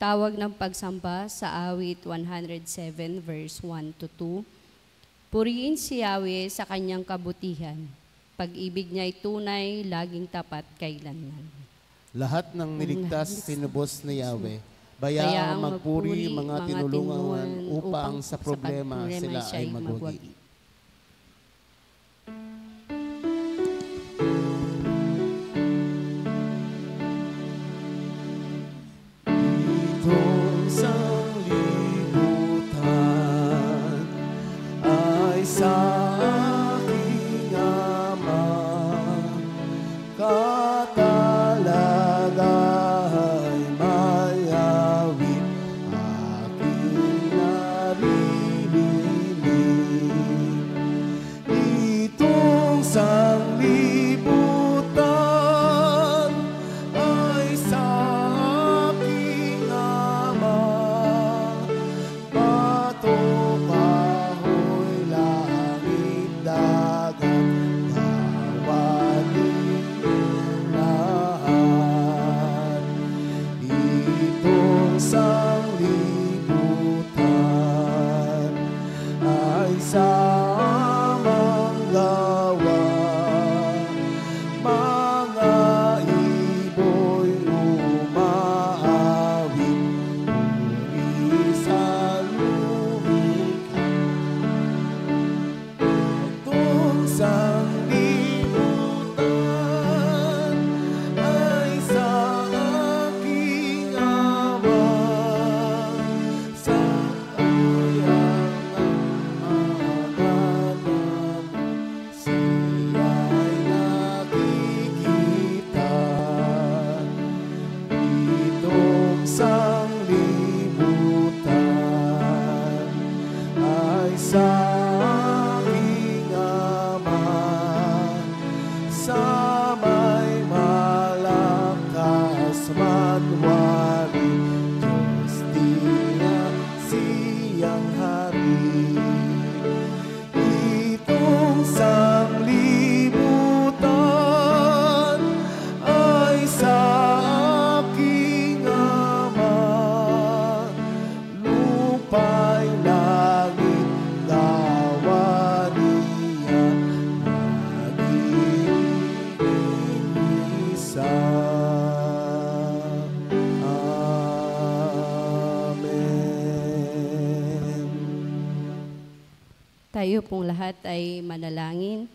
Tawag ng pagsamba sa awit 107 verse 1 to 2. Purihin si Yahweh sa kanyang kabutihan. Pag-ibig niya'y tunay, laging tapat kailanman. Lahat ng niligtas sinubos ni Yahweh. Bayaang magpuri mga tinulungan upang sa problema sila ay magwagi. Tayo pong lahat ay manalangin.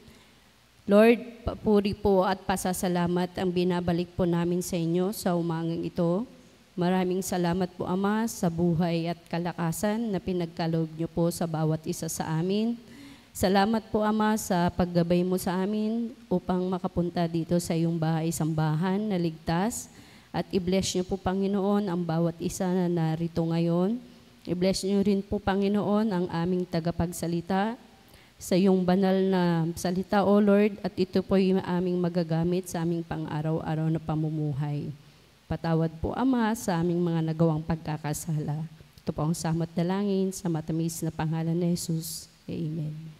Lord, papuri po at pasasalamat ang binabalik po namin sa inyo sa umagang ito. Maraming salamat po, Ama, sa buhay at kalakasan na pinagkaloob niyo po sa bawat isa sa amin. Salamat po, Ama, sa paggabay mo sa amin upang makapunta dito sa iyong bahay-sambahan na ligtas. At i-bless niyo po, Panginoon, ang bawat isa na narito ngayon. I-bless niyo rin po, Panginoon, ang aming tagapagsalita sa iyong banal na salita, O Lord, at ito po yung aming magagamit sa aming pang-araw-araw na pamumuhay. Patawad po, Ama, sa aming mga nagawang pagkakasala. Ito po ang samot dalangin sa matamis na pangalan ni Jesus. Amen.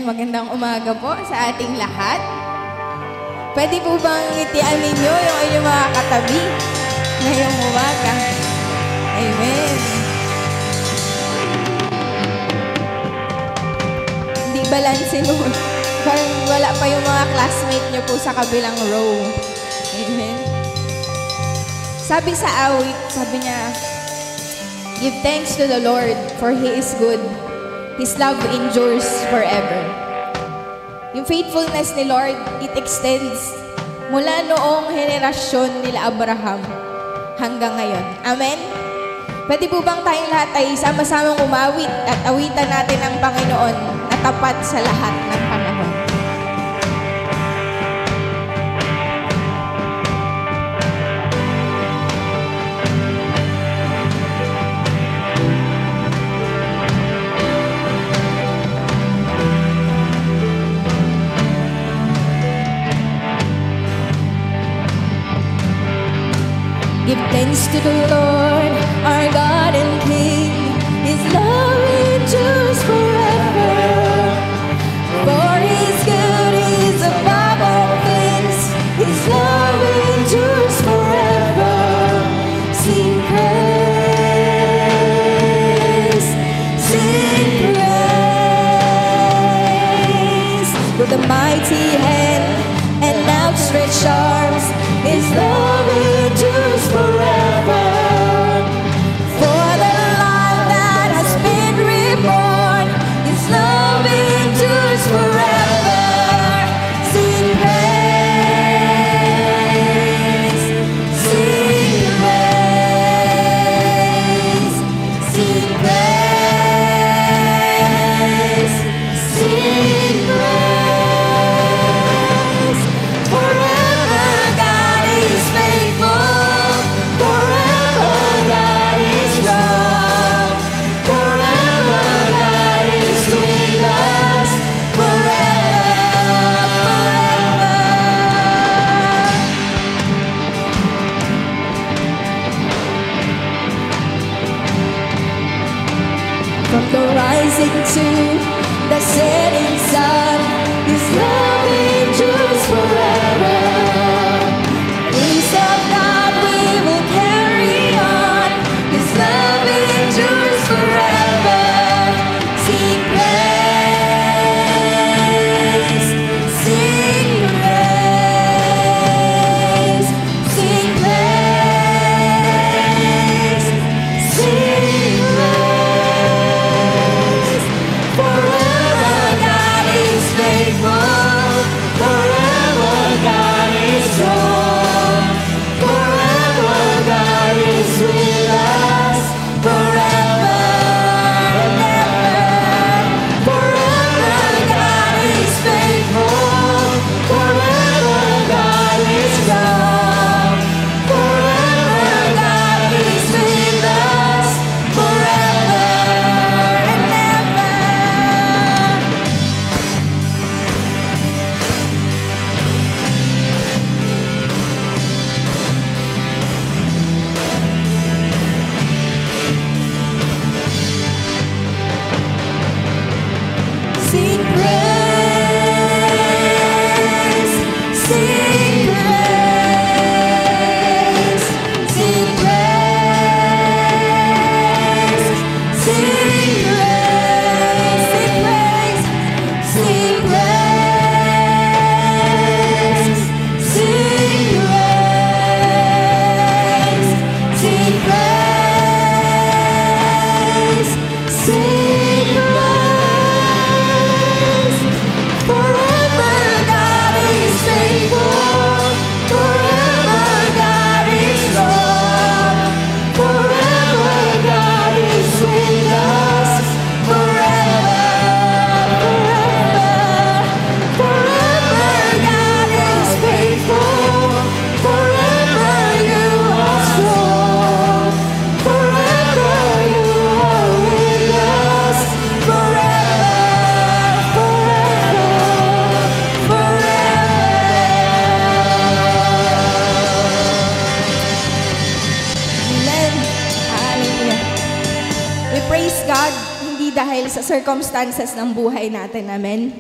Magandang umaga po sa ating lahat. Pwede po bang ngitian ninyo yung inyong mga katabi ngayong umaga? Amen. Hindi balanse nun. Parang wala pa yung mga classmate nyo po sa kabilang row. Amen. Sabi sa awit, sabi niya, "Give thanks to the Lord, for He is good. His love endures forever." Yung faithfulness ni Lord, it extends mula noong henerasyon nila Abraham hanggang ngayon. Amen? Pwede po bang tayong lahat ay sama-samang umawit at awitan natin ang Panginoon na tapat sa lahat ng panahon? Thanks to the Lord, our God and King. His love endures forever. For His good is above all things. His love endures forever. Sing praise, sing praise. With a mighty hand and outstretched arms, His love endures forever. For the life that has been reborn, His love endures forever. Sing praise, sing praise, sing praise, sing praise. Forever God is faithful. Forever God is strong. Forever God is with us. Forever, forever. From the rising to the setting sun, His love endures forever. Peace of God we will carry on. His love endures forever. Sing praise, sing praise, sing praise, sing praise. Forever God is faithful. Forever God is strong. Forever God is with us. Forever and ever. Forever God is faithful. Forever God is strong. Forever God is with us. Forever and ever. Sing praise, sing praise, sing praise, sing praise, sing praise, sing praise, sing praise, sing praise. Forever God is faithful. Forever God is strong. Forever God is with us. Forever, forever, forever God is faithful. Forever you are strong. Forever you are with us. Forever, forever, forever. Amen. Hallelujah. We praise God hindi dahil sa circumstances ng buhay natin. Amen.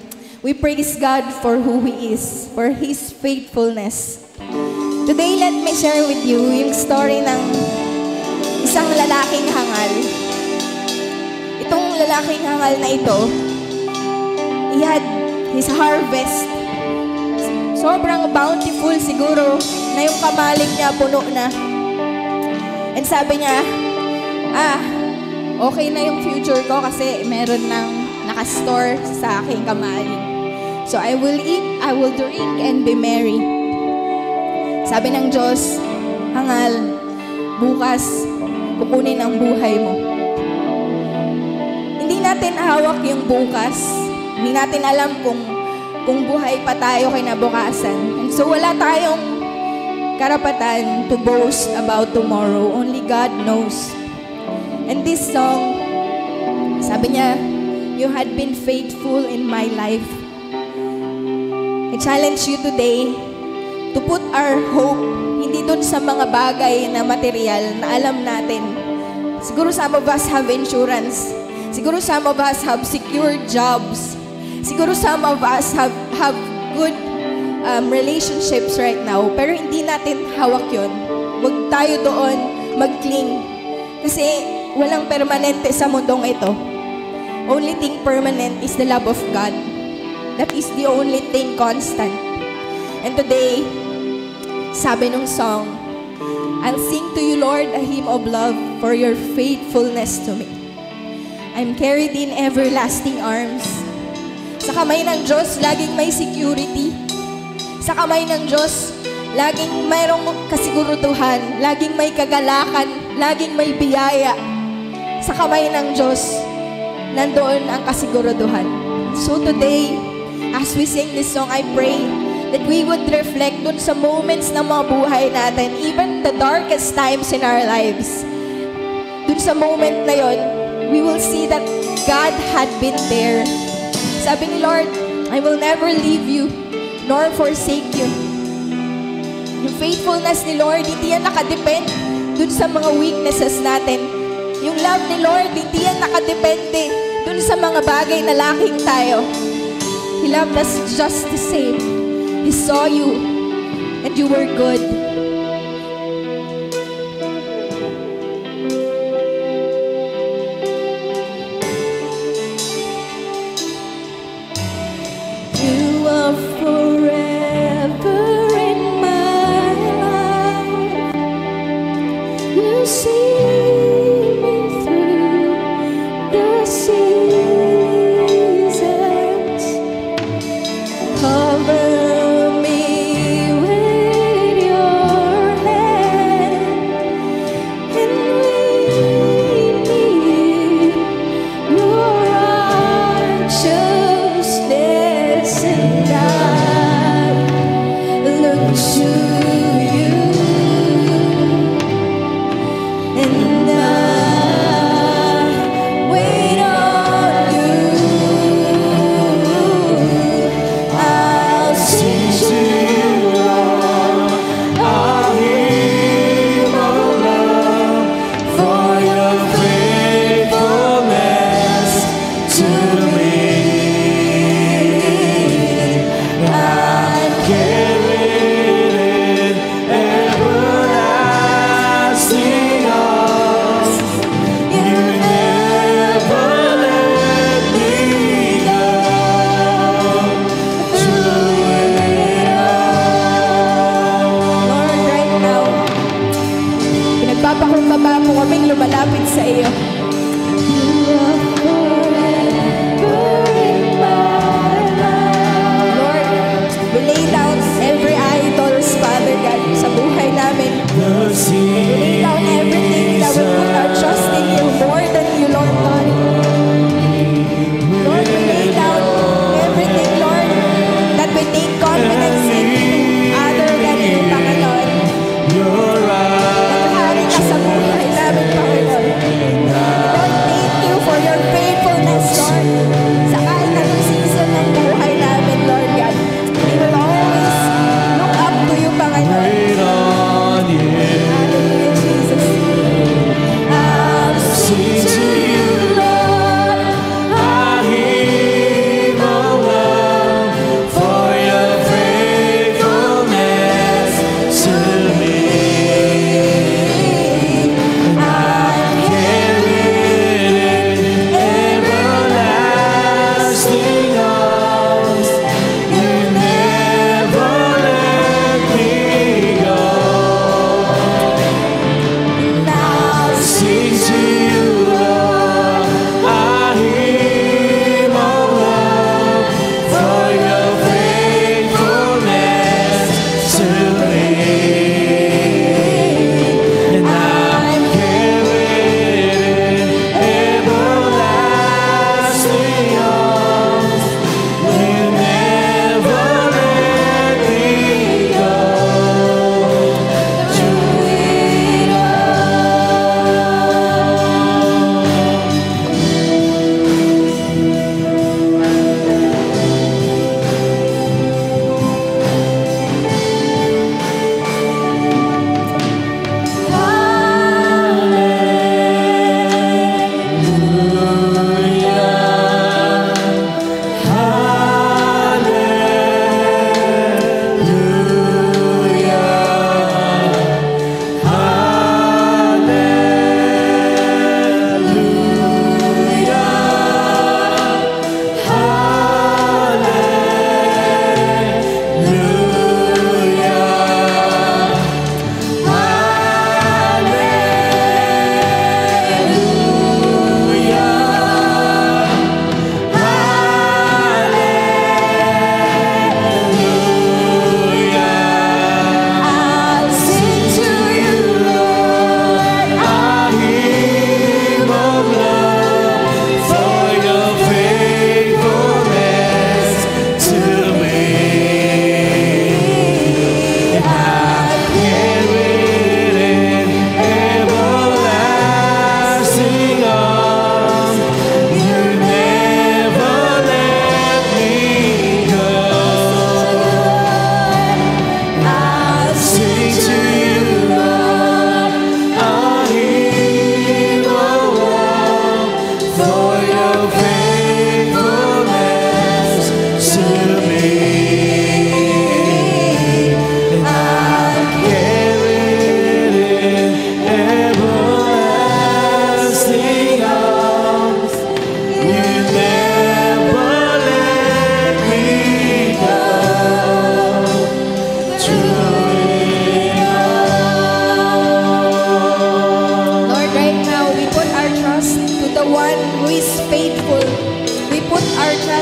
We praise God for who He is, for His faithfulness. Today, let me share with you yung story ng isang lalaking hangal. Itong lalaking hangal na ito, he had his harvest. Sobrang bountiful siguro na yung kamalig niya puno na. And sabi niya, okay na yung future ko kasi meron nang nakastore sa aking kamalig. So I will eat, I will drink, and be merry. Sabi ng Diyos, hangal, bukas, kukunin ang buhay mo. Hindi natin hawak yung bukas. Hindi natin alam kung buhay pa tayo kinabukasan. And so wala tayong karapatan to boast about tomorrow. Only God knows. And this song, sabi niya, you had been faithful in my life. I challenge you today to put our hope hindi dun sa mga bagay na material na alam natin. Siguro some of us have insurance. Siguro some of us have secure jobs. Siguro some of us have good relationships right now. Pero hindi natin hawak yun. Huwag tayo doon mag-cling. Kasi walang permanente sa mundong ito. Only thing permanent is the love of God. That is the only thing constant. And today, sabi nung song, I'll sing to you, Lord, a hymn of love for your faithfulness to me. I'm carried in everlasting arms. Sa kamay ng Diyos, laging may security. Sa kamay ng Diyos, laging mayroong kasiguruduhan, laging may kagalakan, laging may biyaya. Sa kamay ng Diyos, nandoon ang kasiguruduhan. So today, as we sing this song, I pray that we would reflect dun sa moments ng mga buhay natin, even the darkest times in our lives. Dun sa moment na yon, we will see that God had been there. Sabi ni Lord, I will never leave you, nor forsake you. Yung faithfulness ni Lord, hindi yan nakadepend dun sa mga weaknesses natin. Yung love ni Lord, hindi yan nakadepende dun sa mga bagay na lacking tayo. He loved us just the same. He saw you, and you were good. You are forever in my life. You see me through the seasons. Cover me with your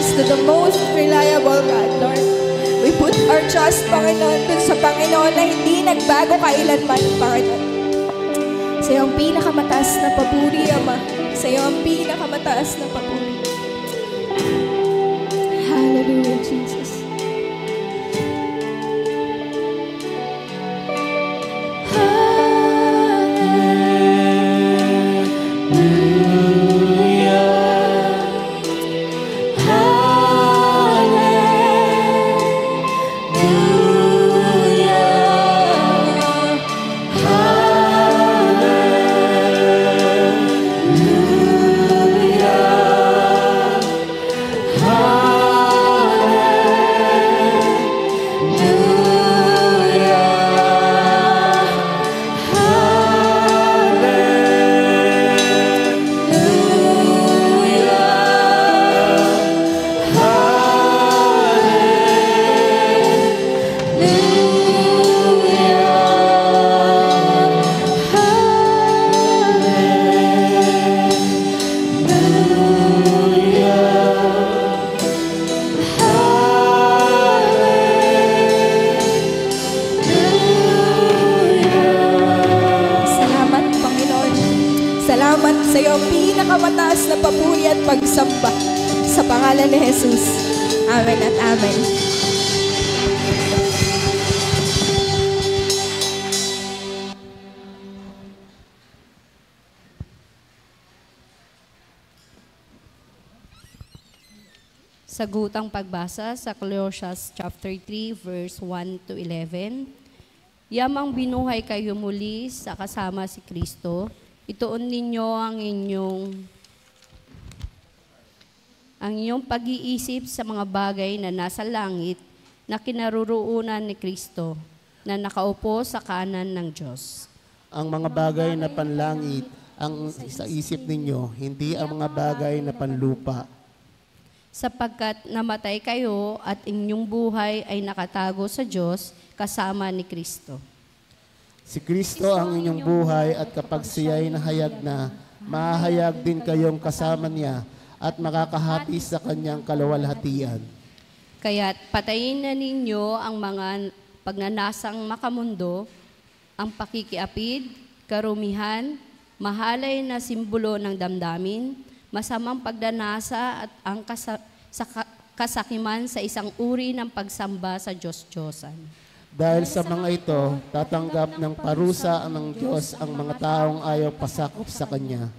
us to the most reliable God, Lord. We put our trust, Panginoon, dun sa Panginoon na hindi nagbago kailanman, Panginoon. Sa iyo ang pinakamataas na papuri, Ama. Sa iyo ang pinakamataas na papuri. Hallelujah, Jesus. Salamat sa iyo ang pinakamataas na papuri at pagsamba sa pangalan ni Jesus. Amen at amen. Sagutang pagbasa sa Colossians chapter 3 verse 1 to 11. Yamang binuhay kayo muli sa kasama si Kristo. Ituon ninyo ang inyong pag-iisip sa mga bagay na nasa langit na kinaroroonan ni Kristo na nakaupo sa kanan ng Diyos. Ang mga bagay na panlangit ang sa isip ninyo, hindi ang mga bagay na panlupa. Sapagkat namatay kayo at inyong buhay ay nakatago sa Diyos kasama ni Kristo. Si Kristo ang inyong buhay at kapag siya'y nahayag na, mahayag din kayong kasama niya at makakahati sa kanyang kaluwalhatian. Kaya't patayin na ninyo ang mga pagnanasang makamundo, ang pakikiapid, karumihan, mahalay na simbolo ng damdamin, masamang pagdanasa at ang kasakiman sa isang uri ng pagsamba sa Diyos-Diyosan. Dahil sa mga ito, tatanggap ng parusa ng Diyos ang mga taong ayaw pasakop sa Kanya.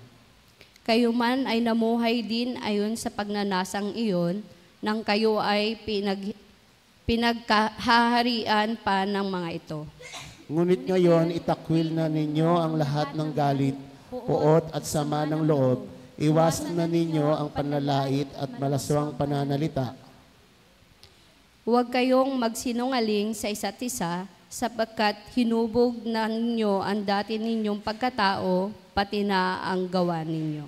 Kayo man ay namuhay din ayon sa pagnanasang iyon, nang kayo ay pinagkahaharian pa ng mga ito. Ngunit ngayon, itakwil na ninyo ang lahat ng galit, puot at sama ng loob. Iwasan na ninyo ang panlalait at malaswang pananalita. Huwag kayong magsinungaling sa isa't isa, sapagkat hinubog na ninyo ang dati ninyong pagkatao, pati na ang gawa ninyo.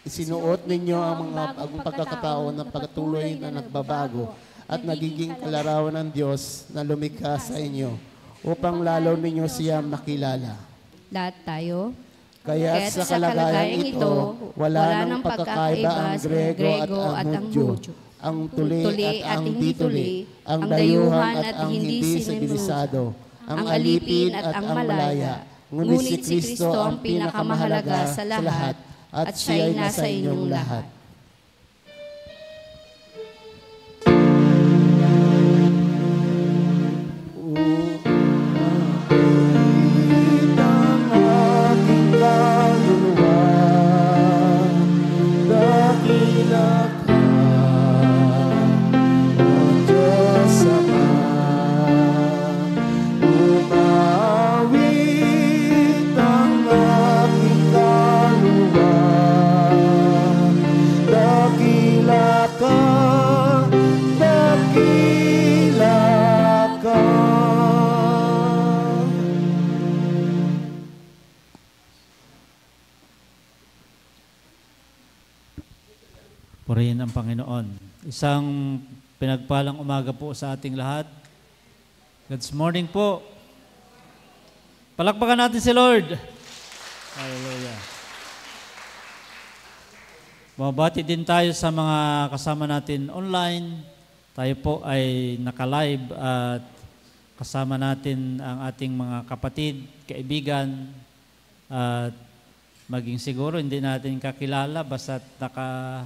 Isinuot ninyo ang mga pagkakatao na patuloy na nagbabago at nagiging kalarawan ng Diyos na lumikha sa inyo, upang lalo ninyo siya makilala. Lahat tayo. Kaya't sa kalagayang ito, wala nang pagkakaiba ang Grego at ang Hudyo, ang tuli at ang hindi tuli, ang dayuhan at ang hindi sibilisado, ang alipin at ang malaya. Ngunit si Kristo ang pinakamahalaga sa lahat at siya'y nasa inyong lahat. Purihin ang Panginoon. Isang pinagpalang umaga po sa ating lahat. God's morning po. Palakpakan natin si Lord. Hallelujah. Bumabati din tayo sa mga kasama natin online. Tayo po ay naka-live at kasama natin ang ating mga kapatid, kaibigan, at maging siguro hindi natin kakilala basta't naka-join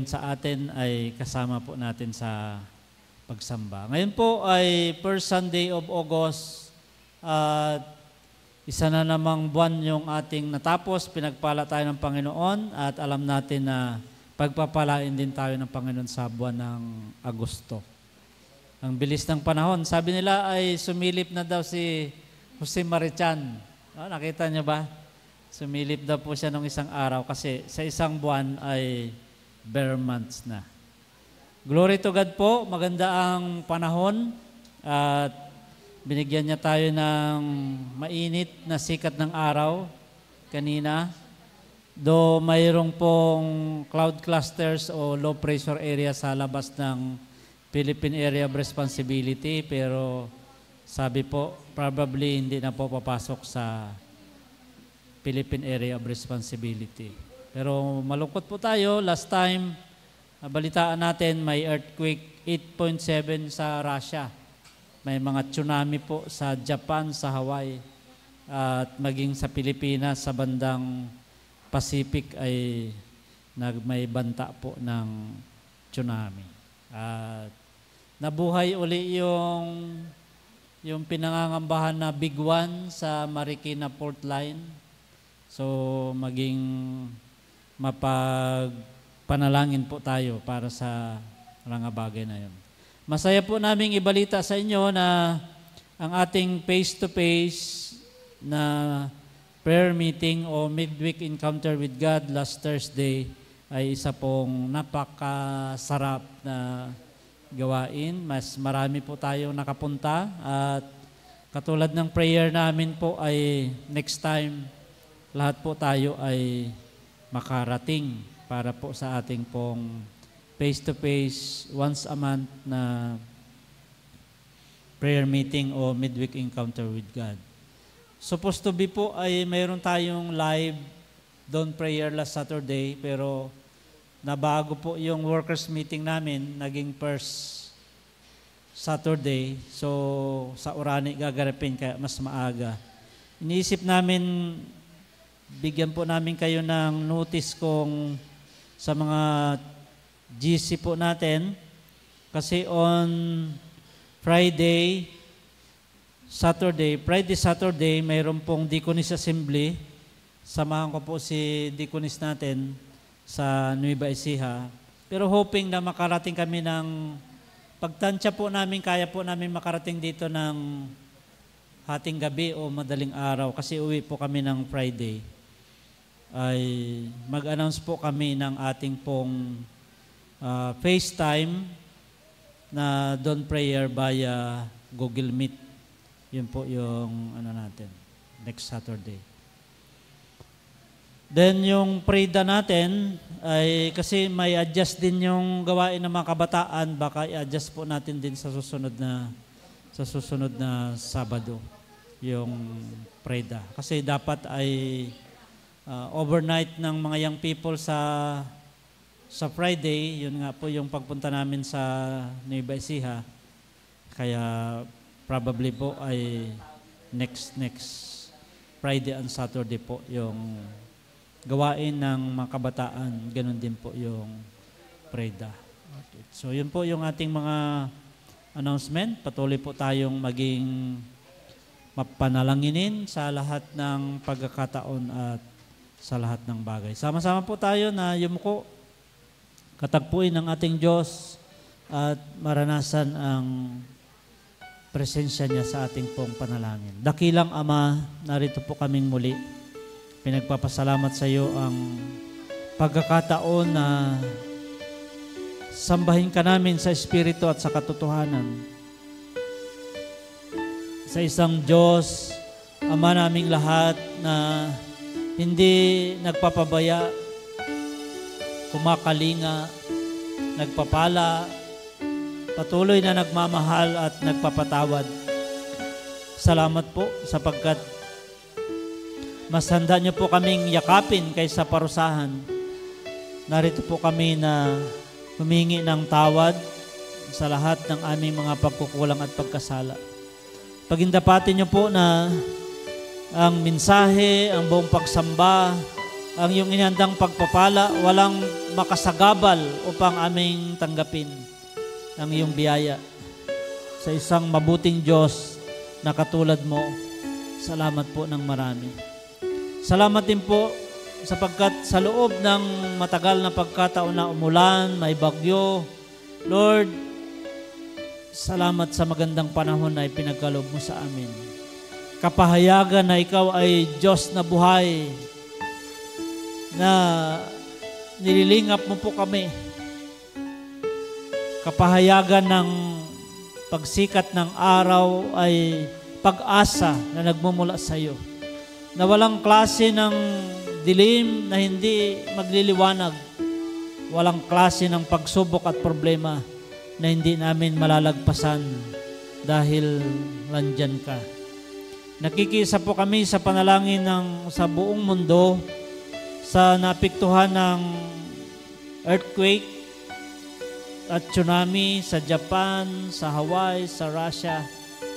sa atin ay kasama po natin sa pagsamba. Ngayon po ay first Sunday of August at isa na namang buwan yung ating natapos. Pinagpala tayo ng Panginoon at alam natin na pagpapalain din tayo ng Panginoon sa buwan ng Agosto. Ang bilis ng panahon. Sabi nila ay sumilip na daw si Jose Marichan. Nakita niyo ba? Sumilip daw po siya nung isang araw kasi sa isang buwan ay bare months na. Glory to God po. Maganda ang panahon at binigyan niya tayo ng mainit na sikat ng araw kanina. Though mayroong pong cloud clusters o low pressure area sa labas ng Philippine Area of Responsibility, pero sabi po, probably hindi na po papasok sa Philippine Area of Responsibility. Pero malungkot po tayo. Last time, nabalitaan natin may earthquake 8.7 sa Russia. May mga tsunami po sa Japan, sa Hawaii, at maging sa Pilipinas, sa bandang Pacific ay may banta po ng tsunami. At nabuhay uli yung pinangangambahan na Big One sa Marikina Port Line. So maging mapagpanalangin po tayo para sa mga bagay na yun. Masaya po naming ibalita sa inyo na ang ating face-to-face na prayer meeting o midweek encounter with God last Thursday ay isa pong napakasarap na gawain. Mas marami po tayong nakapunta at katulad ng prayer namin po ay next time lahat po tayo ay makarating para po sa ating pong face-to-face once a month na prayer meeting o midweek encounter with God. Supposed to be po ay mayroon tayong live dawn prayer last Saturday, pero nabago po yung workers meeting namin, naging first Saturday. So sa Orani gagarapin kaya mas maaga. Iniisip namin, bigyan po namin kayo ng notice kung sa mga GC po natin, kasi on Friday, Saturday, mayroon pong Deaconess Assembly. Samahan ko po si Deaconess natin sa Nueva Ecija. Pero hoping na makarating kami ng pagtansya po namin, kaya po namin makarating dito ng hating gabi o madaling araw kasi uwi po kami ng Friday. Ay mag-announce po kami ng ating pong FaceTime na dawn prayer via Google Meet. Yun po yung natin, next Saturday. Then yung preda natin ay kasi may adjust din yung gawain ng mga kabataan, baka i-adjust po natin din sa susunod na Sabado yung preda. Kasi dapat ay overnight ng mga young people sa Friday, yun nga po yung pagpunta namin sa Nueva Ecija. Kaya probably po ay next Friday and Saturday po yung gawain ng mga kabataan. Ganun din po yung preda. Okay. So yun po yung ating mga announcement. Patuloy po tayong maging mapanalanginin sa lahat ng pagkakataon at sa lahat ng bagay. Sama-sama po tayo na yumuko, katagpuin ng ating Diyos at maranasan ang presensya niya sa ating pong panalangin. Dakilang Ama, narito po kaming muli. Pinagpapasalamat sa iyo ang pagkakataon na sambahin ka namin sa Espiritu at sa katotohanan. Sa isang Diyos, Ama naming lahat na hindi nagpapabaya, kumakalinga, nagpapala, patuloy na nagmamahal at nagpapatawad. Salamat po sapagkat mas handa niyo po kaming yakapin kaysa parusahan. narito po kami na humingi ng tawad sa lahat ng aming mga pagkukulang at pagkasala. Pagindapatin niyo po na ang mensahe, ang buong pagsamba, ang iyong inihandang pagpapala, walang makasagabal upang aming tanggapin ang iyong biyaya. Sa isang mabuting Diyos na katulad mo, salamat po ng marami. Salamat din po sapagkat sa loob ng matagal na pagkataon na umulan, may bagyo, Lord, salamat sa magandang panahon na ipinagkaloob mo sa amin. Kapahayagan na ikaw ay Diyos na buhay, na nililingap mo po kami. Kapahayagan ng pagsikat ng araw ay pag-asa na nagmumula sa iyo, na walang klase ng dilim na hindi magliliwanag, walang klase ng pagsubok at problema na hindi namin malalagpasan dahil nandyan ka. Nakikisa po kami sa panalangin sa buong mundo sa naapektuhan ng earthquake at tsunami sa Japan, sa Hawaii, sa Russia,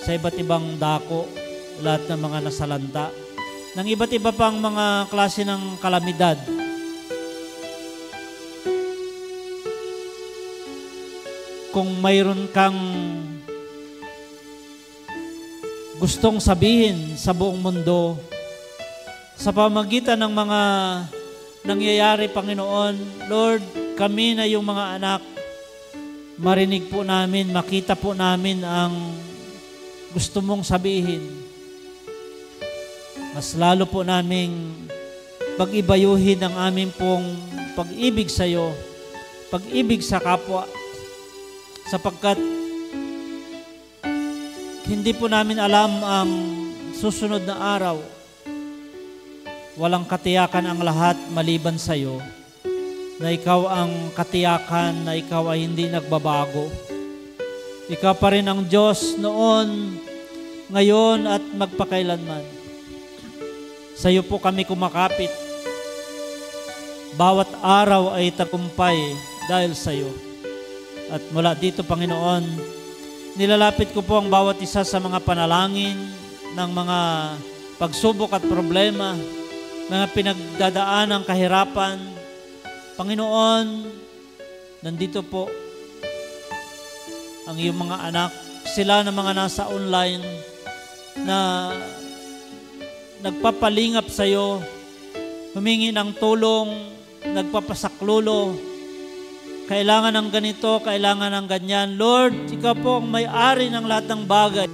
sa iba't ibang dako, lahat ng mga nasalanta, ng iba't iba pang mga klase ng kalamidad. Kung mayroon kang gustong sabihin sa buong mundo, sa pamagitan ng mga nangyayari, Panginoon, Lord, kami na yung mga anak, marinig po namin, makita po namin ang gusto mong sabihin. Mas lalo po naming pag-ibayuhin ang aming pong pag-ibig sa iyo, pag-ibig sa kapwa, sapagkat hindi po namin alam ang susunod na araw. Walang katiyakan ang lahat maliban sa iyo, na ikaw ang katiyakan, na ikaw ay hindi nagbabago. Ikaw pa rin ang Diyos noon, ngayon at magpakailanman. Sa iyo po kami kumakapit. Bawat araw ay tagumpay dahil sa iyo. At mula dito, Panginoon, nilalapit ko po ang bawat isa sa mga panalangin ng mga pagsubok at problema, mga pinagdadaan ng kahirapan. Panginoon, nandito po ang iyong mga anak, sila na mga nasa online na nagpapalingap sa iyo, humingi ng tulong, nagpapasaklulo, kailangan ng ganito, kailangan ng ganyan. Lord, ikaw po ang may-ari ng lahat ng bagay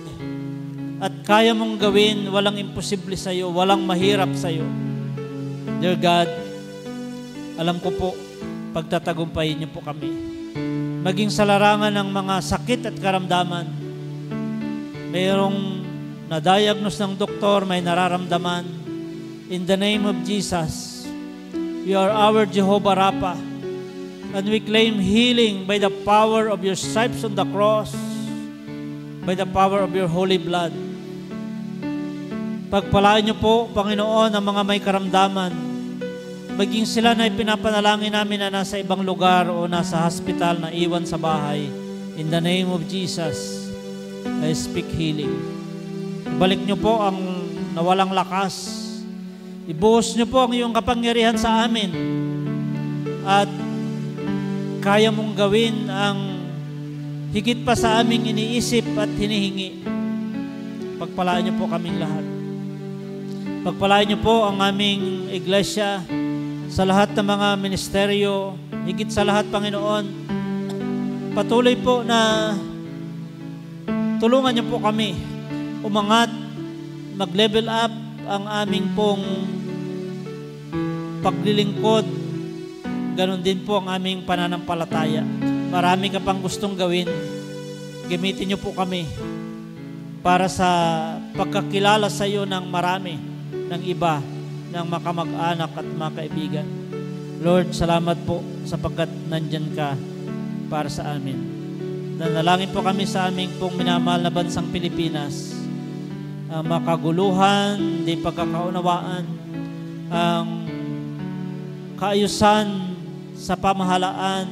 at kaya mong gawin, walang imposible sa iyo, walang mahirap sa iyo. Dear God, alam ko po, pagtatagumpayin niyo po kami. Maging sa larangan ng mga sakit at karamdaman, mayroong na-diagnose ng doktor, may nararamdaman. In the name of Jesus, you are our Jehovah Rapha, and we claim healing by the power of your stripes on the cross, by the power of your holy blood. Pagpalaan niyo po, Panginoon, ang mga may karamdaman, maging sila na ipinapanalangin namin na nasa ibang lugar o nasa hospital na iwan sa bahay. In the name of Jesus, I speak healing. Ibalik niyo po ang nawalang lakas. Ibuhos niyo po ang iyong kapangyarihan sa amin. At kaya mong gawin ang higit pa sa aming iniisip at hinihingi. Pagpalaan niyo po kaming lahat. Pagpalaan niyo po ang aming iglesia, sa lahat ng mga ministeryo, higit sa lahat, Panginoon, patuloy po na tulungan niyo po kami umangat, mag-level up ang aming pong paglilingkod. Ganon din po ang aming pananampalataya. Marami ka pang gustong gawin. Gamitin niyo po kami para sa pagkakilala sa iyo ng marami, ng iba, ng makamag-anak at mga kaibigan. Lord, salamat po sapagkat nandyan ka para sa amin. Nanalangin po kami sa aming pong minamahal na bansang Pilipinas. Ang makaguluhan, di pagkakaunawaan, ang kaayusan sa pamahalaan.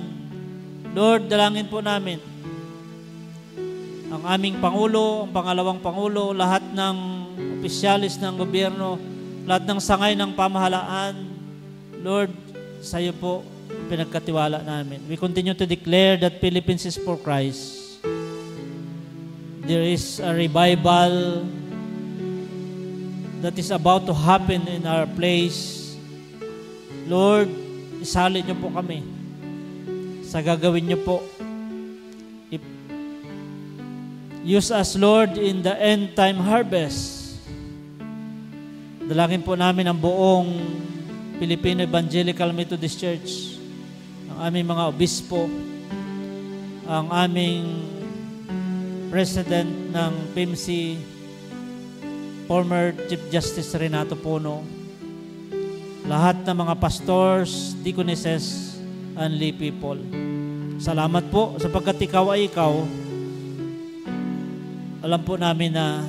Lord, dalangin po namin ang aming Pangulo, ang pangalawang Pangulo, lahat ng opisyalis ng gobyerno, lahat ng sangay ng pamahalaan. Lord, sa iyo po pinagkatiwala namin. We continue to declare that Philippines is for Christ. There is a revival that is about to happen in our place. Lord, isali niyo po kami sa gagawin niyo po. Use us, Lord, in the end time harvest. Dalangin po namin ang buong Filipino Evangelical Methodist Church, ang aming mga obispo, ang aming President ng PIMC, former Chief Justice Renato Puno, lahat ng mga pastors, deaconesses, and lay people. Salamat po sapagkat ikaw ay ikaw. Alam po namin na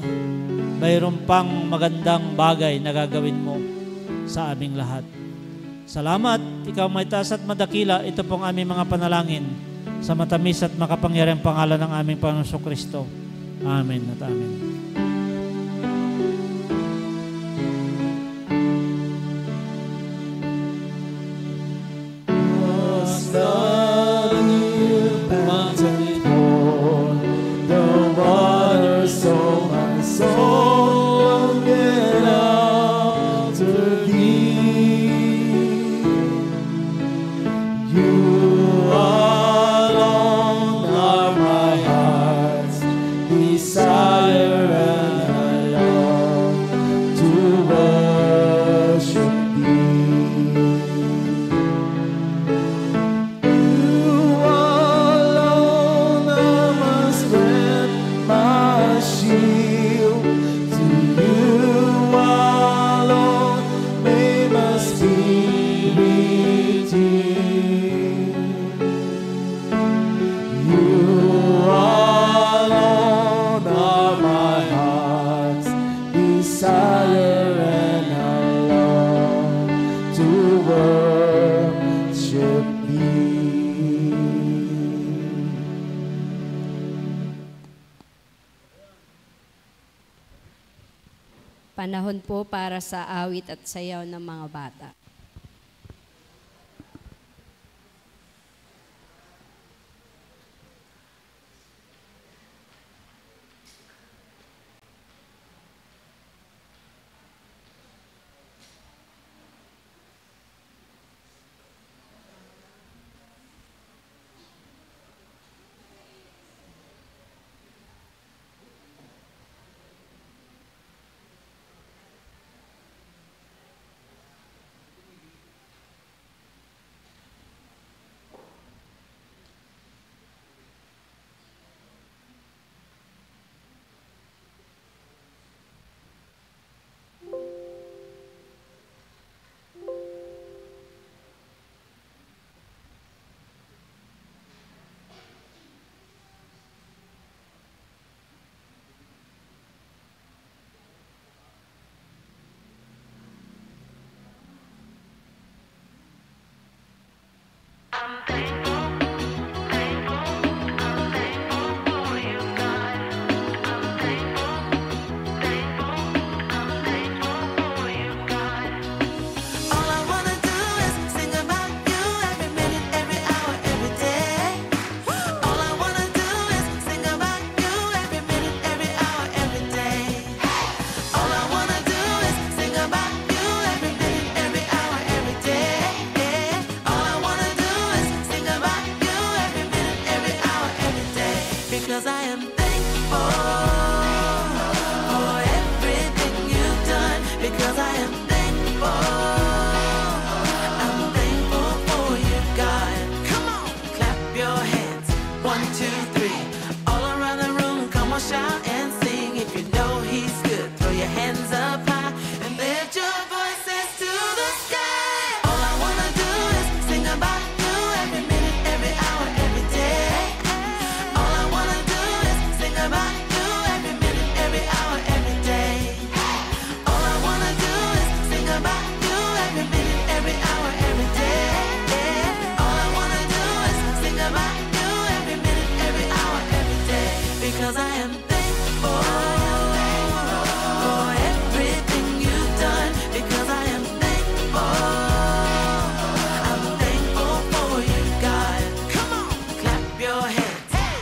mayroon pang magandang bagay na gagawin mo sa aming lahat. Salamat, ikaw may taas at madakila. Ito pong aming mga panalangin sa matamis at makapangyarihang pangalan ng aming Panginoong Kristo. Amen at amen. Panahon po para sa awit at sayaw ng mga bata.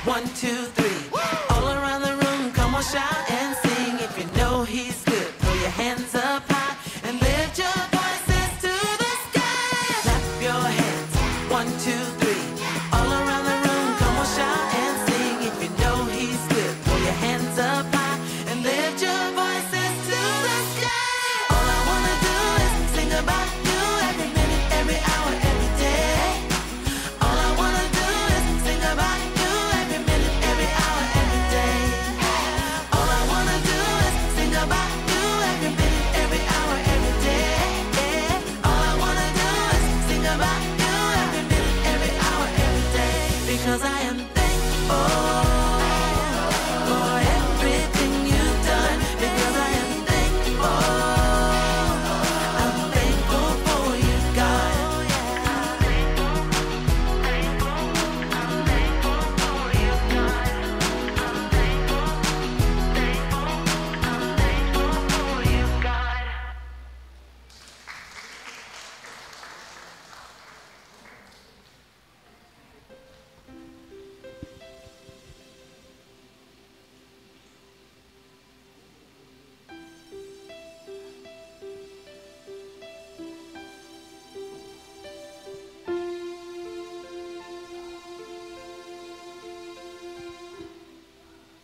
1, 2, 3. All around the room, come on, shout and sing. If you know he's good, throw your hands up high and lift your voices to the sky. Clap your hands, 1, 2, 3. All around the room, come on, shout and sing. If you know he's good, throw your hands up high and lift your voices to the sky. All I wanna do is sing about you every minute, every hour, every day. All I wanna do is sing about you every minute, every hour, every day. All I wanna do is sing about you every minute, every hour, every day. All I wanna do is sing about you every minute, every hour, every day. Because I am thankful for everything you've done. Because I am thankful. I'm thankful for you, God.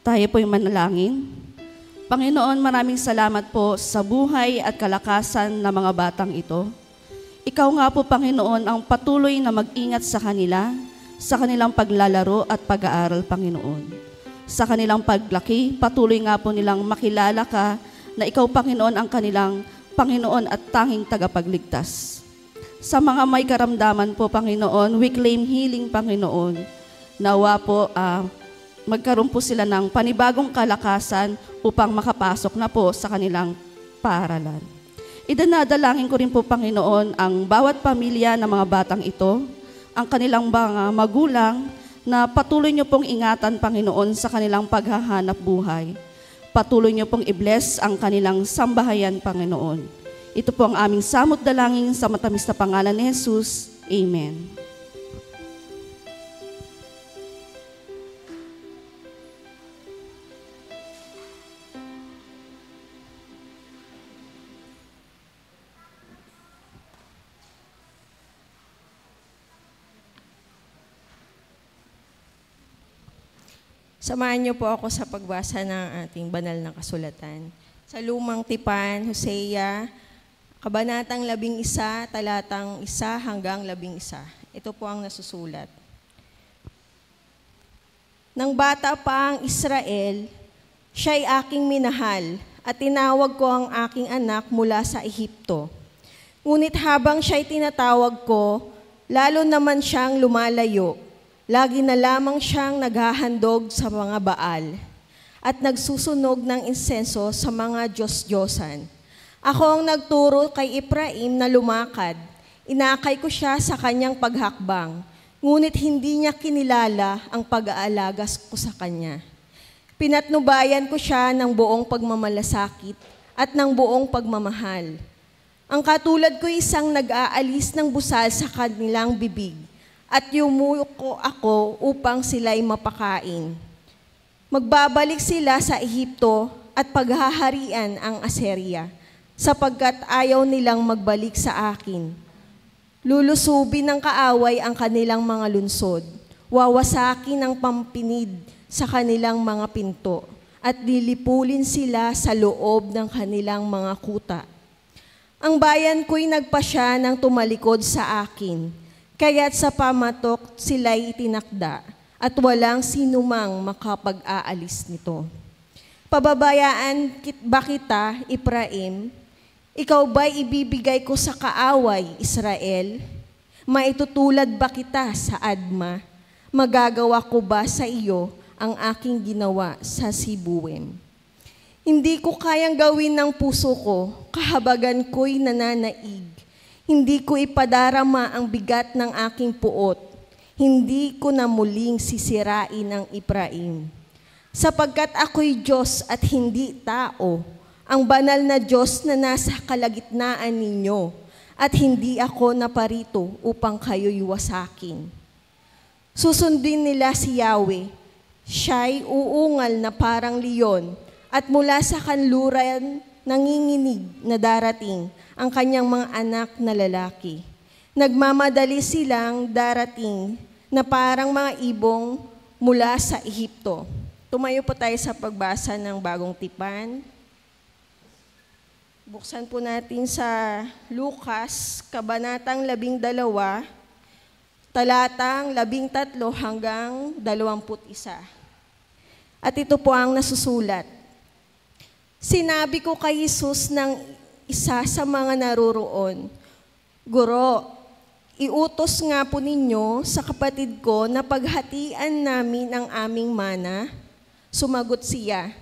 Tayo po'y manalangin. Panginoon, maraming salamat po sa buhay at kalakasan ng mga batang ito. Ikaw nga po, Panginoon, ang patuloy na mag-ingat sa kanila, sa kanilang paglalaro at pag-aaral, Panginoon. Sa kanilang paglaki, patuloy nga po nilang makilala ka na ikaw, Panginoon, ang kanilang Panginoon at tanging tagapagligtas. Sa mga may karamdaman po, Panginoon, we claim healing, Panginoon. Nawa po, magkaroon po sila ng panibagong kalakasan upang makapasok na po sa kanilang paaralan. Idanadalangin ko rin po, Panginoon, ang bawat pamilya ng mga batang ito, ang kanilang mga magulang, na patuloy niyo pong ingatan, Panginoon, sa kanilang paghahanap buhay. Patuloy niyo pong i-bless ang kanilang sambahayan, Panginoon. Ito po ang aming samot dalangin sa matamis na pangalan ni Jesus. Amen. Samahan niyo po ako sa pagbasa ng ating banal na kasulatan. Sa Lumang Tipan, Hosea, Kabanatang 11, talatang 1 hanggang 11. Ito po ang nasusulat. Nang bata pa ang Israel, siya'y aking minahal at tinawag ko ang aking anak mula sa Ehipto. Ngunit habang siya'y tinatawag ko, lalo naman siyang lumalayo. Lagi na lamang siyang naghahandog sa mga Baal at nagsusunog ng insenso sa mga Diyos-Diyosan. Ako ang nagturo kay Efraim na lumakad. Inakay ko siya sa kanyang paghakbang, ngunit hindi niya kinilala ang pag-aalaga ko sa kanya. Pinatnubayan ko siya ng buong pagmamalasakit at ng buong pagmamahal. Ang katulad ko isang nag-aalis ng busal sa kanilang bibig, at yumuko ako upang sila'y mapakain. Magbabalik sila sa Ehipto at paghaharian ang Assyria, sapagkat ayaw nilang magbalik sa akin. Lulusubin ng kaaway ang kanilang mga lunsod, wawasakin ang pampinid sa kanilang mga pinto, at lilipulin sila sa loob ng kanilang mga kuta. Ang bayan ko'y nagpasya ng tumalikod sa akin, kaya't sa pamatok sila'y itinakda at walang sinumang makapag-aalis nito. Pababayaan ba kita, Efraim? Ikaw ba'y ibibigay ko sa kaaway, Israel? Maitutulad ba kita sa Adma? Magagawa ko ba sa iyo ang aking ginawa sa Sibuim? Hindi ko kayang gawin ng puso ko, kahabagan ko'y nananaig. Hindi ko ipadarama ang bigat ng aking puot. Hindi ko na muling sisirain ang Efraim. Sapagkat ako'y Diyos at hindi tao, ang banal na Diyos na nasa kalagitnaan ninyo, at hindi ako naparito upang kayo'y wasakin. Susundin nila si Yahweh, Siya'y uungal na parang leon at mula sa kanluran nanginginig na darating ang kanyang mga anak na lalaki. Nagmamadali silang darating na parang mga ibong mula sa Ehipto. Tumayo po tayo sa pagbasa ng Bagong Tipan. Buksan po natin sa Lucas, Kabanatang 12, talatang 13 hanggang 21. At ito po ang nasusulat. Sinabi ko kay Jesus ng isa sa mga naroroon, Guro, iutos nga po ninyo sa kapatid ko na paghatian namin ang aming mana. Sumagot siya,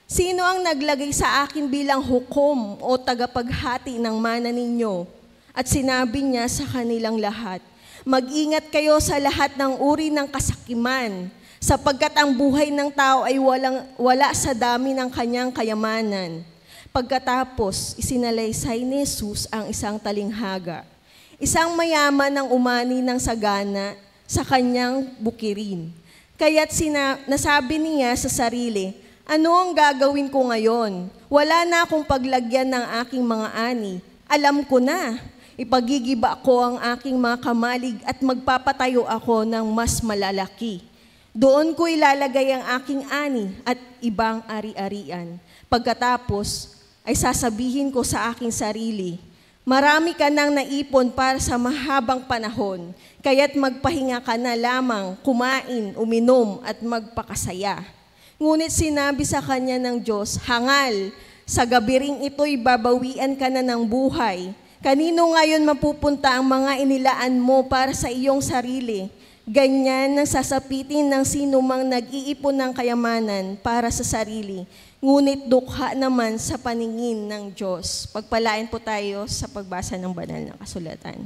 sino ang naglagay sa akin bilang hukom o tagapaghati ng mana ninyo? At sinabi niya sa kanilang lahat, mag-ingat kayo sa lahat ng uri ng kasakiman, sapagkat ang buhay ng tao ay wala sa dami ng kanyang kayamanan. Pagkatapos, isinalaysay ni Jesus ang isang talinghaga. Isang mayaman ang umani ng sagana sa kanyang bukirin. Kaya't nasabi niya sa sarili, ano ang gagawin ko ngayon? Wala na akong paglagyan ng aking mga ani. Alam ko na, ipagigiba ko ang aking mga kamalig at magpapatayo ako ng mas malalaki. Doon ko ilalagay ang aking ani at ibang ari-arian. Pagkatapos ay sasabihin ko sa aking sarili, marami ka nang naipon para sa mahabang panahon, kaya't magpahinga ka na lamang, kumain, uminom at magpakasaya. Ngunit sinabi sa kanya ng Diyos, hangal, sa gabi ring ito'y babawian ka na ng buhay. Kanino ngayon mapupunta ang mga inilaan mo para sa iyong sarili? Ganyan ang sasapitin ng sino mang nag-iipon ng kayamanan para sa sarili, ngunit dukha naman sa paningin ng Diyos. Pagpalain po tayo sa pagbasa ng banal na kasulatan.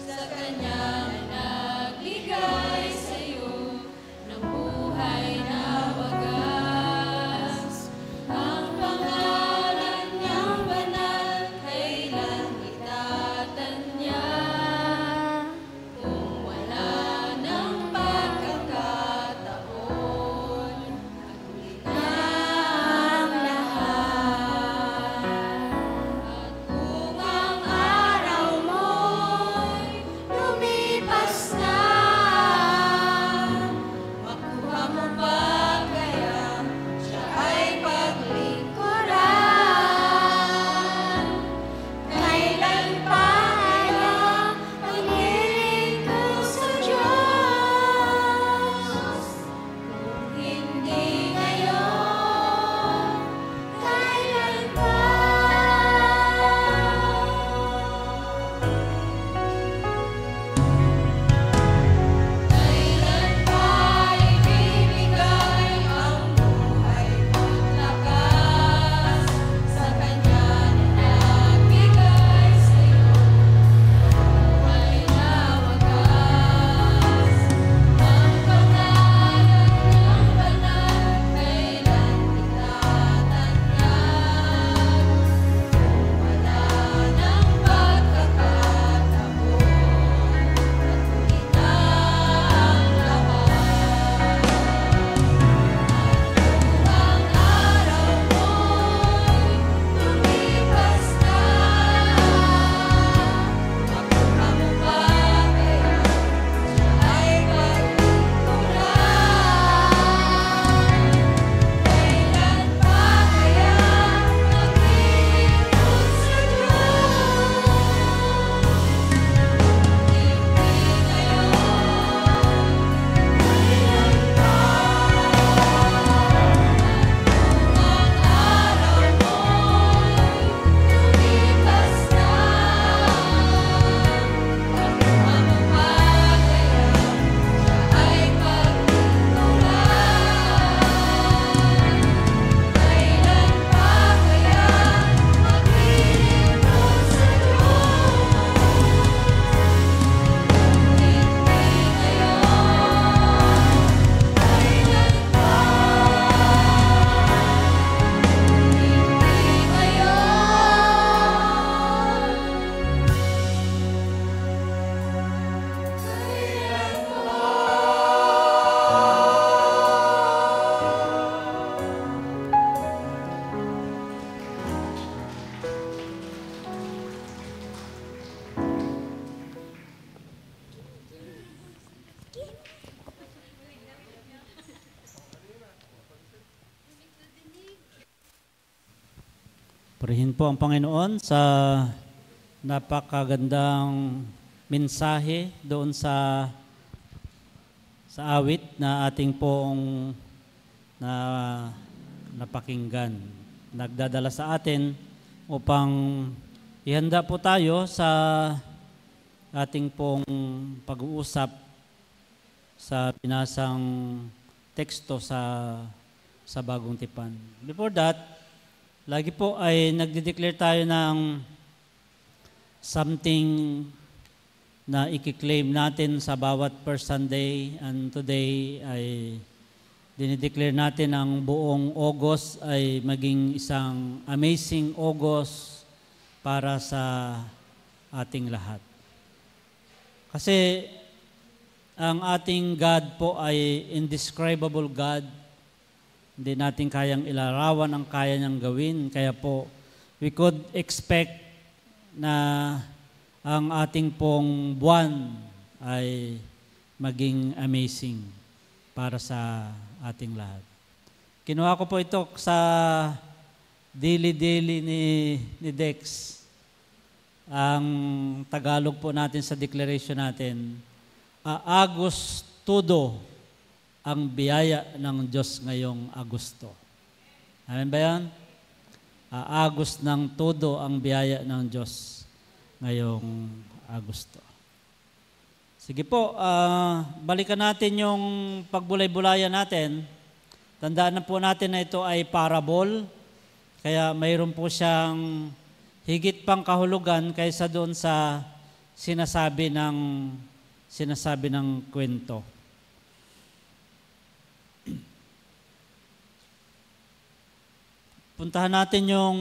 Sa kanyang nagbigay sa'yo. Purihin po ang Panginoon sa napakagandang mensahe doon sa awit na ating pong napakinggan. Nagdadala sa atin upang ihanda po tayo sa ating pong pag-uusap sa pinasang teksto sa Bagong Tipan. Before that, lagi po ay nagde-declare tayo ng something na i-claim natin sa bawat per Sunday, and today ay dinideclare natin ang buong August ay maging isang amazing August para sa ating lahat. Kasi ang ating God po ay indescribable God. Hindi natin kayang ilarawan ang kaya niyang gawin. Kaya po, we could expect na ang ating pong buwan ay maging amazing para sa ating lahat. Kinuha ko po ito sa daily ni Dex. Ang Tagalog po natin sa declaration natin, aagos todo ang biyaya ng Diyos ngayong Agosto. Amen ba yan? Aagos ng todo ang biyaya ng Diyos ngayong Agosto. Sige po, balikan natin yung pagbulay-bulayan natin. Tandaan na po natin na ito ay parable, kaya mayroon po siyang higit pang kahulugan kaysa doon sa sinasabi ng kwento. Puntahan natin yung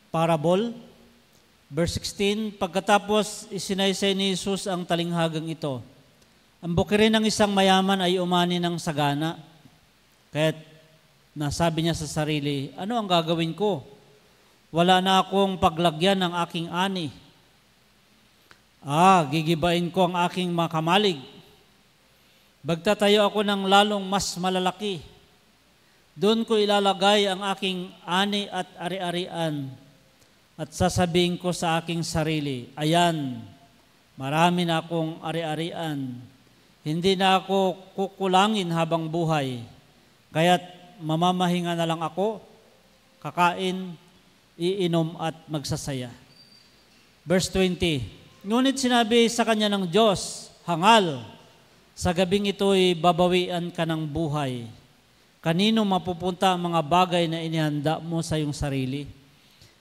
parable, verse 16. Pagkatapos isinaysay ni Jesus ang talinghagang ito. Ang bukirin ng isang mayaman ay umani ng sagana. Kaya't nasabi niya sa sarili, ano ang gagawin ko? Wala na akong paglagyan ng aking ani. Gigibain ko ang aking mga kamalig. Bagtatayo ako ng lalong mas malalaki. Doon ko ilalagay ang aking ani at ari-arian at sasabihin ko sa aking sarili, ayan, marami na akong ari-arian. Hindi na ako kukulangin habang buhay. Kaya't mamamahinga na lang ako, kakain, iinom at magsasaya. Verse 20, ngunit sinabi sa kanya ng Diyos, hangal, sa gabing ito'y babawian ka ng buhay. Kanino mapupunta ang mga bagay na inihanda mo sa iyong sarili?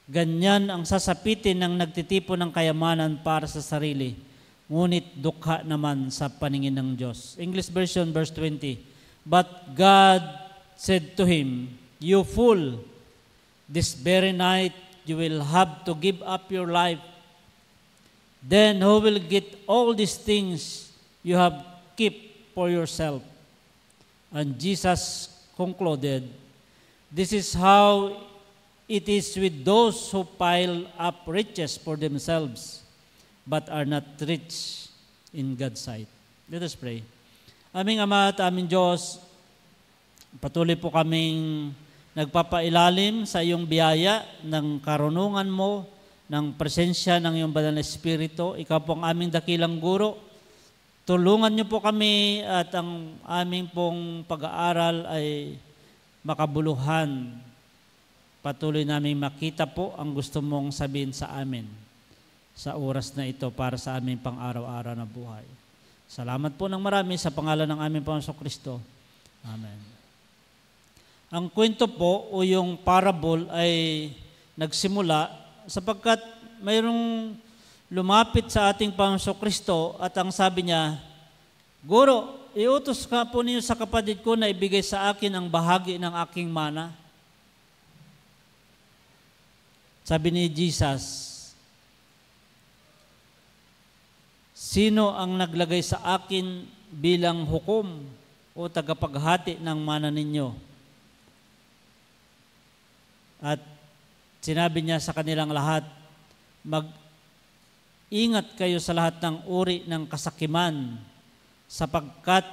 Ganyan ang sasapitin ng nagtitipon ng kayamanan para sa sarili, ngunit dukha naman sa paningin ng Diyos. English version, verse 20, but God said to him, you fool, this very night you will have to give up your life. Then who will get all these things you have kept for yourself? And Jesus concluded, this is how it is with those who pile up riches for themselves, but are not rich in God's sight. Let us pray. Aming Ama at aming Diyos, patuloy po kaming nagpapailalim sa iyong biyaya ng karunungan mo, ng presensya ng iyong banal na Espiritu. Ikaw po ang aming dakilang guro. Tulungan niyo po kami at ang aming pong pag-aaral ay makabuluhan. Patuloy namin makita po ang gusto mong sabihin sa amin sa oras na ito para sa aming pang-araw-araw na buhay. Salamat po ng marami sa pangalan ng aming Panginoong Kristo. Amen. Ang kwento po o yung parable ay nagsimula sapagkat mayroong lumapit sa ating Panginoong Kristo at ang sabi niya, Guro, iutos ka po niyo sa kapatid ko na ibigay sa akin ang bahagi ng aking mana. Sabi ni Jesus, sino ang naglagay sa akin bilang hukom o tagapaghati ng mana ninyo? At sinabi niya sa kanilang lahat, mag-ingat kayo sa lahat ng uri ng kasakiman, sapagkat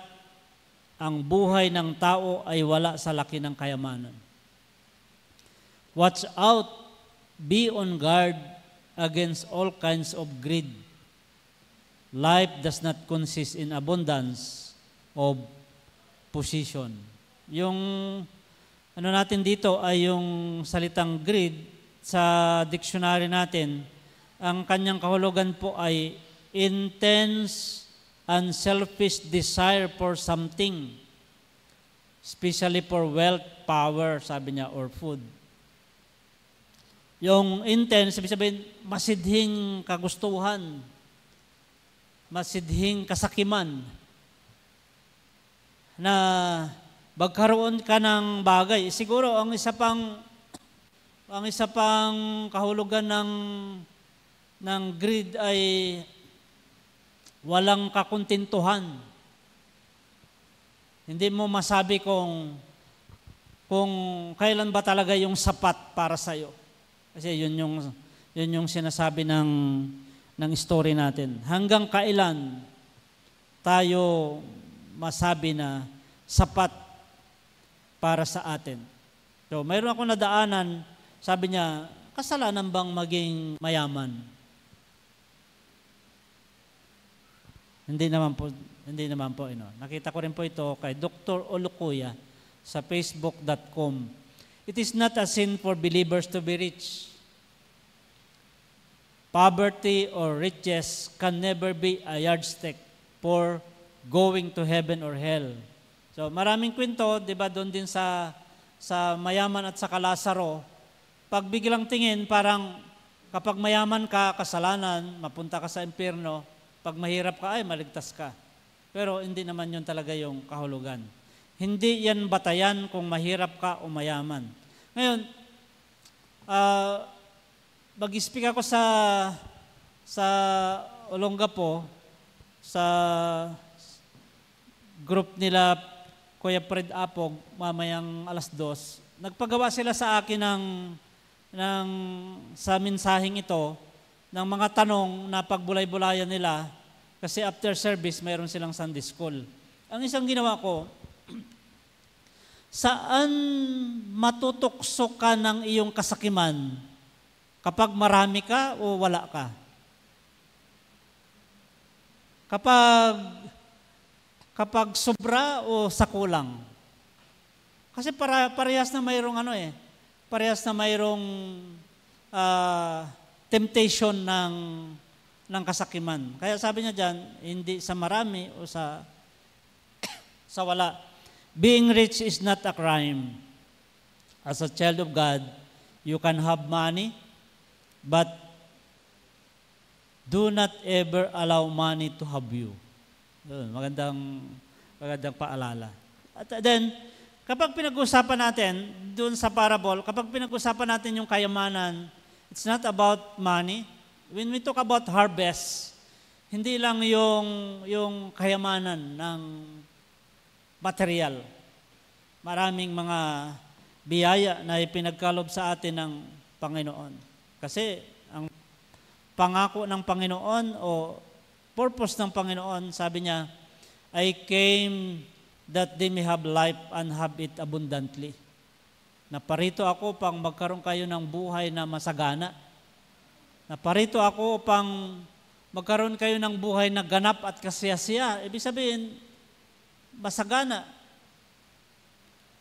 ang buhay ng tao ay wala sa laki ng kayamanan. Watch out, be on guard against all kinds of greed. Life does not consist in abundance of possession. Yung ano natin dito ay yung salitang greed sa dictionary natin. Ang kanyang kahulugan po ay intense, unselfish desire for something, especially for wealth, power, sabi niya, or food. Yung intense, sabihin, masidhing kagustuhan, masidhing kasakiman, na magkaroon ka ng bagay. Siguro ang isa pang kahulugan ng greed ay walang kakuntintuhan. Hindi mo masabi kung kailan ba talaga yung sapat para sa iyo. Kasi yun yung sinasabi ng story natin. Hanggang kailan tayo masabi na sapat para sa atin. So, mayroon akong nadaanan, sabi niya, kasalanan bang maging mayaman? Hindi naman po. Nakita ko rin po ito kay Dr. Olukuya sa facebook.com. It is not a sin for believers to be rich. Poverty or riches can never be a yardstick for going to heaven or hell. So maraming kwento, 'di ba, doon din sa mayaman at sa Lazaro. Pag biglang tingin, parang kapag mayaman ka, kasalanan, mapunta ka sa impyerno. Pag mahirap ka, ay maligtas ka. Pero hindi naman yun talaga yung kahulugan. Hindi yan batayan kung mahirap ka o mayaman. Ngayon, mag-speak ako sa Olongapo, sa group nila Kuya Fred Apog, mamayang 2:00. Nagpagawa sila sa akin sa mensaheng ito, ng mga tanong na pagbulay-bulayan nila, kasi after service, mayroon silang Sunday school. Ang isang ginawa ko, saan matutokso ka ng iyong kasakiman? Kapag marami ka o wala ka? Kapag sobra o sa kulang? Kasi parehas na mayroong parehas na mayroong temptation ng kasakiman. Kaya sabi niya diyan, hindi sa marami o sa wala. Being rich is not a crime. As a child of God, you can have money, but do not ever allow money to have you. Yun, magandang paalala. At then, kapag pinag-usapan natin, doon sa parable, kapag pinag-usapan natin yung kayamanan, it's not about money. When we talk about harvest, hindi lang yung kayamanan ng material. Maraming mga biyaya na ipinagkalob sa atin ng Panginoon. Kasi ang pangako ng Panginoon o purpose ng Panginoon, sabi niya, I came that they may have life and have it abundantly. Naparito ako pang magkaroon kayo ng buhay na masagana. Naparito ako pang magkaroon kayo ng buhay na ganap at kasiyasiya. Ibig sabihin, masagana.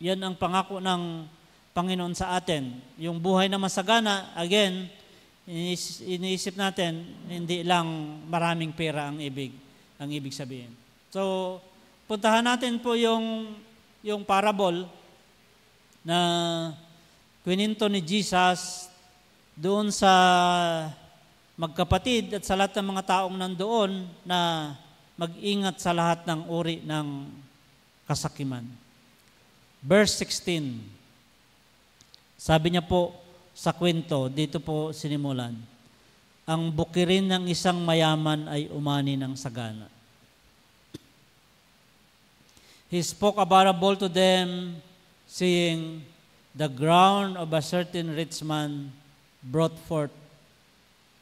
Yan ang pangako ng Panginoon sa atin. Yung buhay na masagana, again, iniisip natin, hindi lang maraming pera ang ibig sabihin. So, puntahan natin po yung parable na kwininto ni Jesus doon sa magkapatid at sa lahat ng mga taong nandoon na mag-ingat sa lahat ng uri ng kasakiman. Verse 16. Sabi niya po sa kwento, dito po sinimulan, ang bukirin ng isang mayaman ay umani ng sagana. He spoke a parable to them, saying, the ground of a certain rich man brought forth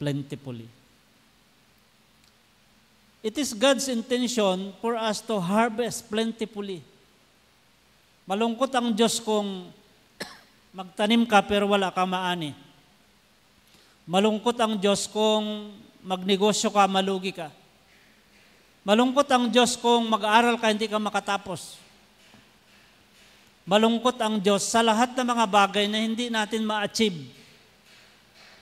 plentifully. It is God's intention for us to harvest plentifully. Malungkot ang Diyos kung magtanim ka pero wala kang maani. Malungkot ang Diyos kung magnegosyo ka, malugi ka. Malungkot ang Diyos kung mag-aaral ka, hindi ka makatapos. Malungkot ang Diyos sa lahat ng mga bagay na hindi natin ma-achieve.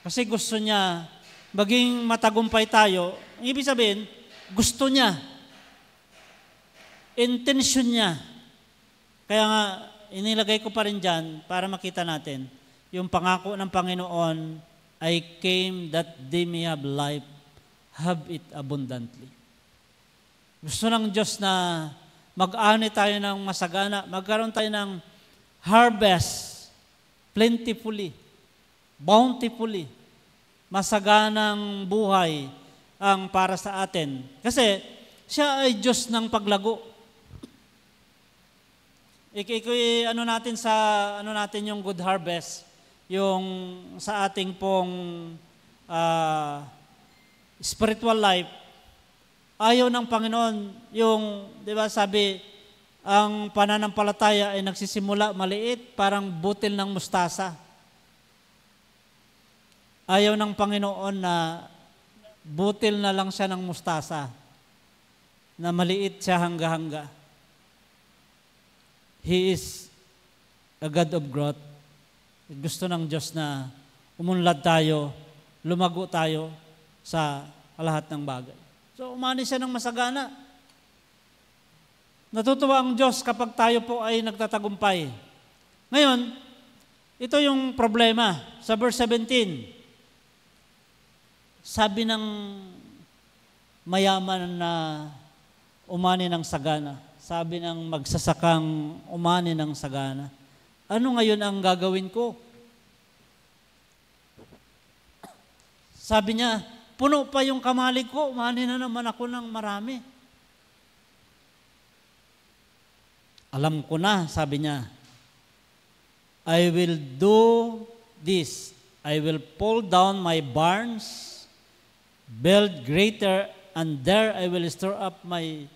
Kasi gusto niya maging matagumpay tayo. Ibig sabihin, gusto niya. Intention niya. Kaya nga, inilagay ko pa rin dyan para makita natin yung pangako ng Panginoon, I came that they may have life, have it abundantly. Gusto ng Diyos na mag-ani tayo ng masagana, magkaroon tayo ng harvest plentifully, bountifully, masaganang buhay ang para sa atin. Kasi siya ay Diyos ng paglago. Ano natin yung good harvest, yung sa ating pong spiritual life. Ayaw ng Panginoon yung, di ba sabi, ang pananampalataya ay nagsisimula maliit, parang butil ng mustasa. Ayaw ng Panginoon na butil na lang siya ng mustasa, na maliit siya hangga-hangga. He is a God of growth. Gusto ng Diyos na umunlad tayo, lumago tayo sa lahat ng bagay. So, umani siya ng masagana. Natutuwa ang Diyos kapag tayo po ay nagtatagumpay. Ngayon, ito yung problema. Sa verse 17, sabi ng mayaman na umani ng sagana, sabi ng magsasakang umani ng sagana, ano ngayon ang gagawin ko? Sabi niya, puno pa yung kamalig ko, umani na naman ako ng marami. Alam ko na, sabi niya, I will do this. I will pull down my barns, build greater, and there I will store up my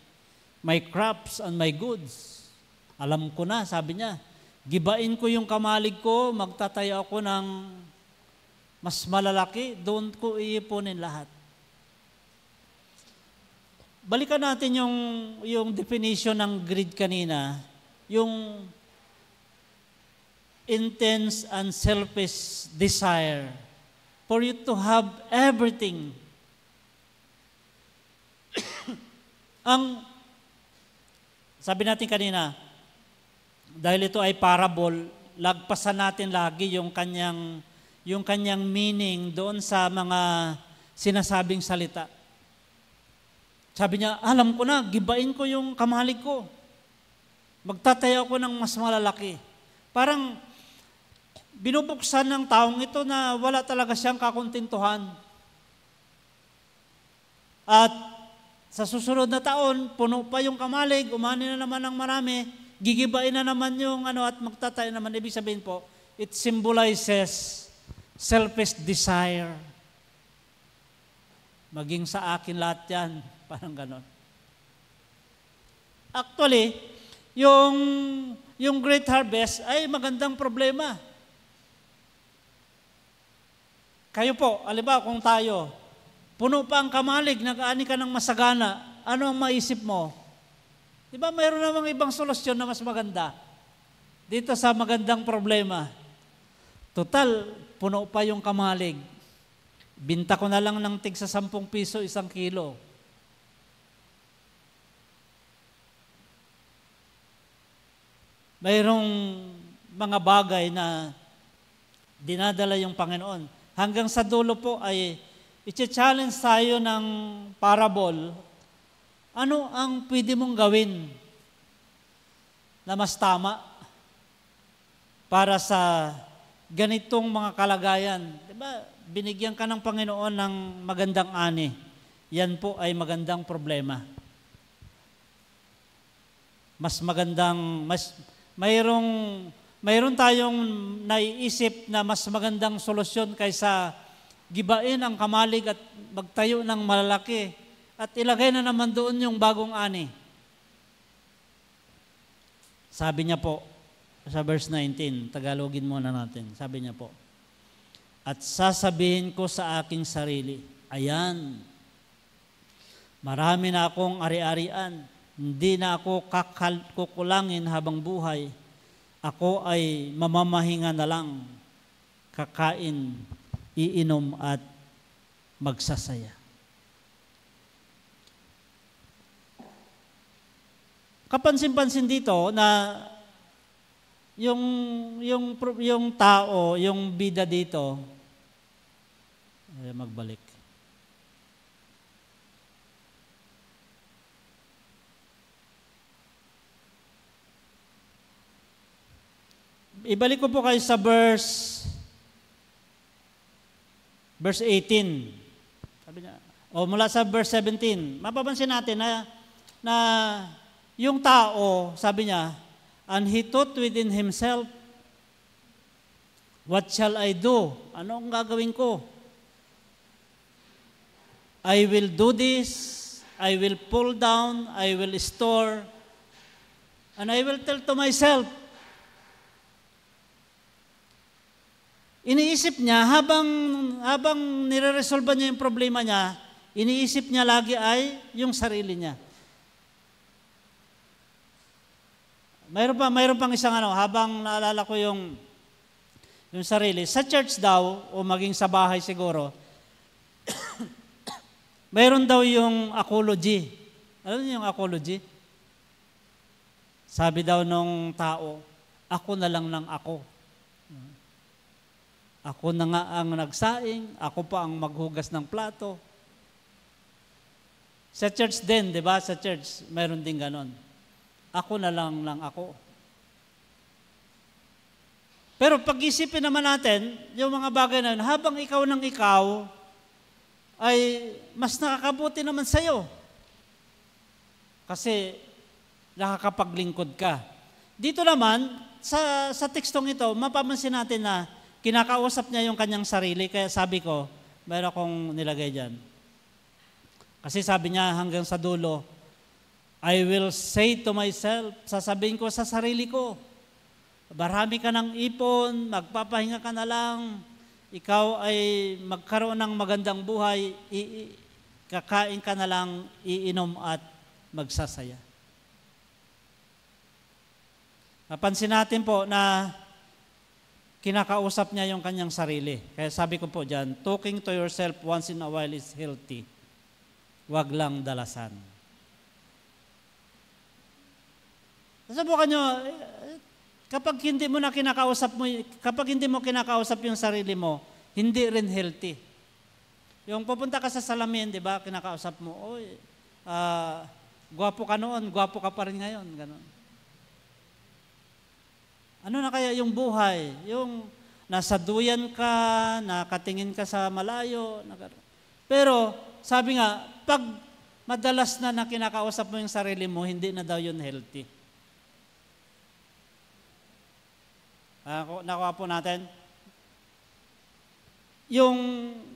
crops and my goods. Alam ko na, sabi niya, gibain ko yung kamalig ko, magtatayo ako ng mas malalaki, doon ko iipunin lahat. Balikan natin yung definition ng greed kanina, yung intense and selfish desire for you to have everything. Sabi natin kanina, dahil ito ay parable, lagpasan natin lagi yung kanyang meaning doon sa mga sinasabing salita. Sabi niya, alam ko na, gibain ko yung kamalig ko. Magtatayo ako ng mas malalaki. Parang binubuksan ng taong ito na wala talaga siyang kakuntintuhan. At sa susunod na taon, puno pa yung kamalig, umani na naman ng marami, gigibain na naman yung at magtatayo naman. Ibig sabihin po, it symbolizes selfish desire. Maging sa akin lahat yan. Parang ganon. Actually, yung great harvest ay magandang problema. Kayo po, alibaw kung tayo, puno pa ang kamalig, nag-aani ka ng masagana, ano ang maisip mo? Di ba mayroon namang ibang solusyon na mas maganda? Dito sa magandang problema. Total, puno pa yung kamalig. Binta ko na lang ng tig sa 10 piso 1 kilo. Mayroong mga bagay na dinadala yung Panginoon. Hanggang sa dulo po ay i-challenge tayo ng parable. Ano ang pwede mong gawin na mas tama para sa ganitong mga kalagayan? Diba? Binigyan ka ng Panginoon ng magandang ani. Yan po ay magandang problema. Mayroon tayong naiisip na mas magandang solusyon kaysa gibain ang kamalig at magtayo ng malalaki at ilagay na naman doon yung bagong ani. Sabi niya po, sa verse 19, Tagalogin muna natin. Sabi niya po, at sasabihin ko sa aking sarili, ayan, marami na akong ari-arian, hindi na ako kukulangin habang buhay. Ako ay mamamahinga na lang, kakain, iinom at magsasaya. Kapansin-pansin dito na yung tao, yung bida dito, magbalik. Ibalik ko po kayo sa verse 18. Sabi niya, mula sa verse 17. Mapapansin natin na yung tao, sabi niya, and he thought within himself, what shall I do? Ano ang gagawin ko? I will do this, I will pull down, I will store, and I will tell to myself. Iniisip niya, habang nire-resolve niya yung problema niya, iniisip niya lagi ay yung sarili niya. Mayroon pang isang habang naalala ko yung sarili. Sa church daw, o maging sa bahay siguro, mayroon daw yung apology. Alam niyo yung apology? Sabi daw nung tao, ako na lang ng ako. Ako na nga ang nagsaing, ako pa ang maghugas ng plato. Sa church din, di ba? Sa church, mayroon din ganon. Ako na lang ng ako. Pero pag-isipin naman natin, yung mga bagay na yun, habang ikaw ng ikaw, ay mas nakakabuti naman sa'yo. Kasi nakakapaglingkod ka. Dito naman, sa tekstong ito, mapapansin natin na kinakausap niya yung kanyang sarili, kaya sabi ko, mayroon akong nilagay dyan. Kasi sabi niya hanggang sa dulo, I will say to myself, sasabihin ko sa sarili ko, marami ka ng ipon, magpapahinga ka na lang, ikaw ay magkaroon ng magandang buhay, kakain ka na lang, iinom at magsasaya. Napansin natin po na kinakausap niya yung kanyang sarili. Kaya sabi ko po dyan, talking to yourself once in a while is healthy. Wag lang dalasan. Subukan nyo, kapag hindi mo kinakausap yung sarili mo, hindi rin healthy. Yung pupunta ka sa salamin, di ba, kinakausap mo, gwapo ka noon, gwapo ka pa rin ngayon, gano'n. Ano na kaya yung buhay? Yung nasa duyan ka, nakatingin ka sa malayo. Pero sabi nga, pag madalas na kinakausap mo yung sarili mo, hindi na daw yun healthy. Nakuha po natin. Yung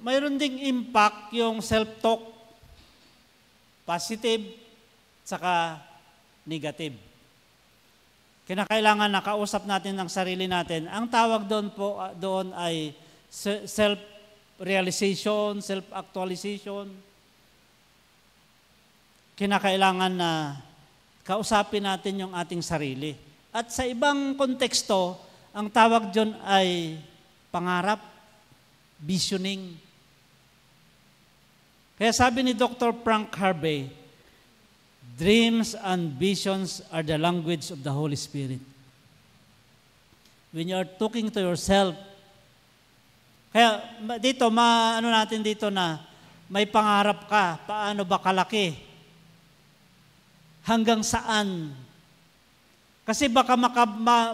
mayroon ding impact, yung self-talk, positive, saka negative. Kinakailangan nakausap natin ng sarili natin. Ang tawag doon ay self-realization, self-actualization. Kinakailangan na kausapin natin yung ating sarili. At sa ibang konteksto, ang tawag doon ay pangarap, visioning. Kaya sabi ni Dr. Frank Harvey, dreams and visions are the language of the Holy Spirit. When you are talking to yourself, kaya dito, natin dito na may pangarap ka, paano ba kalaki? Hanggang saan? Kasi baka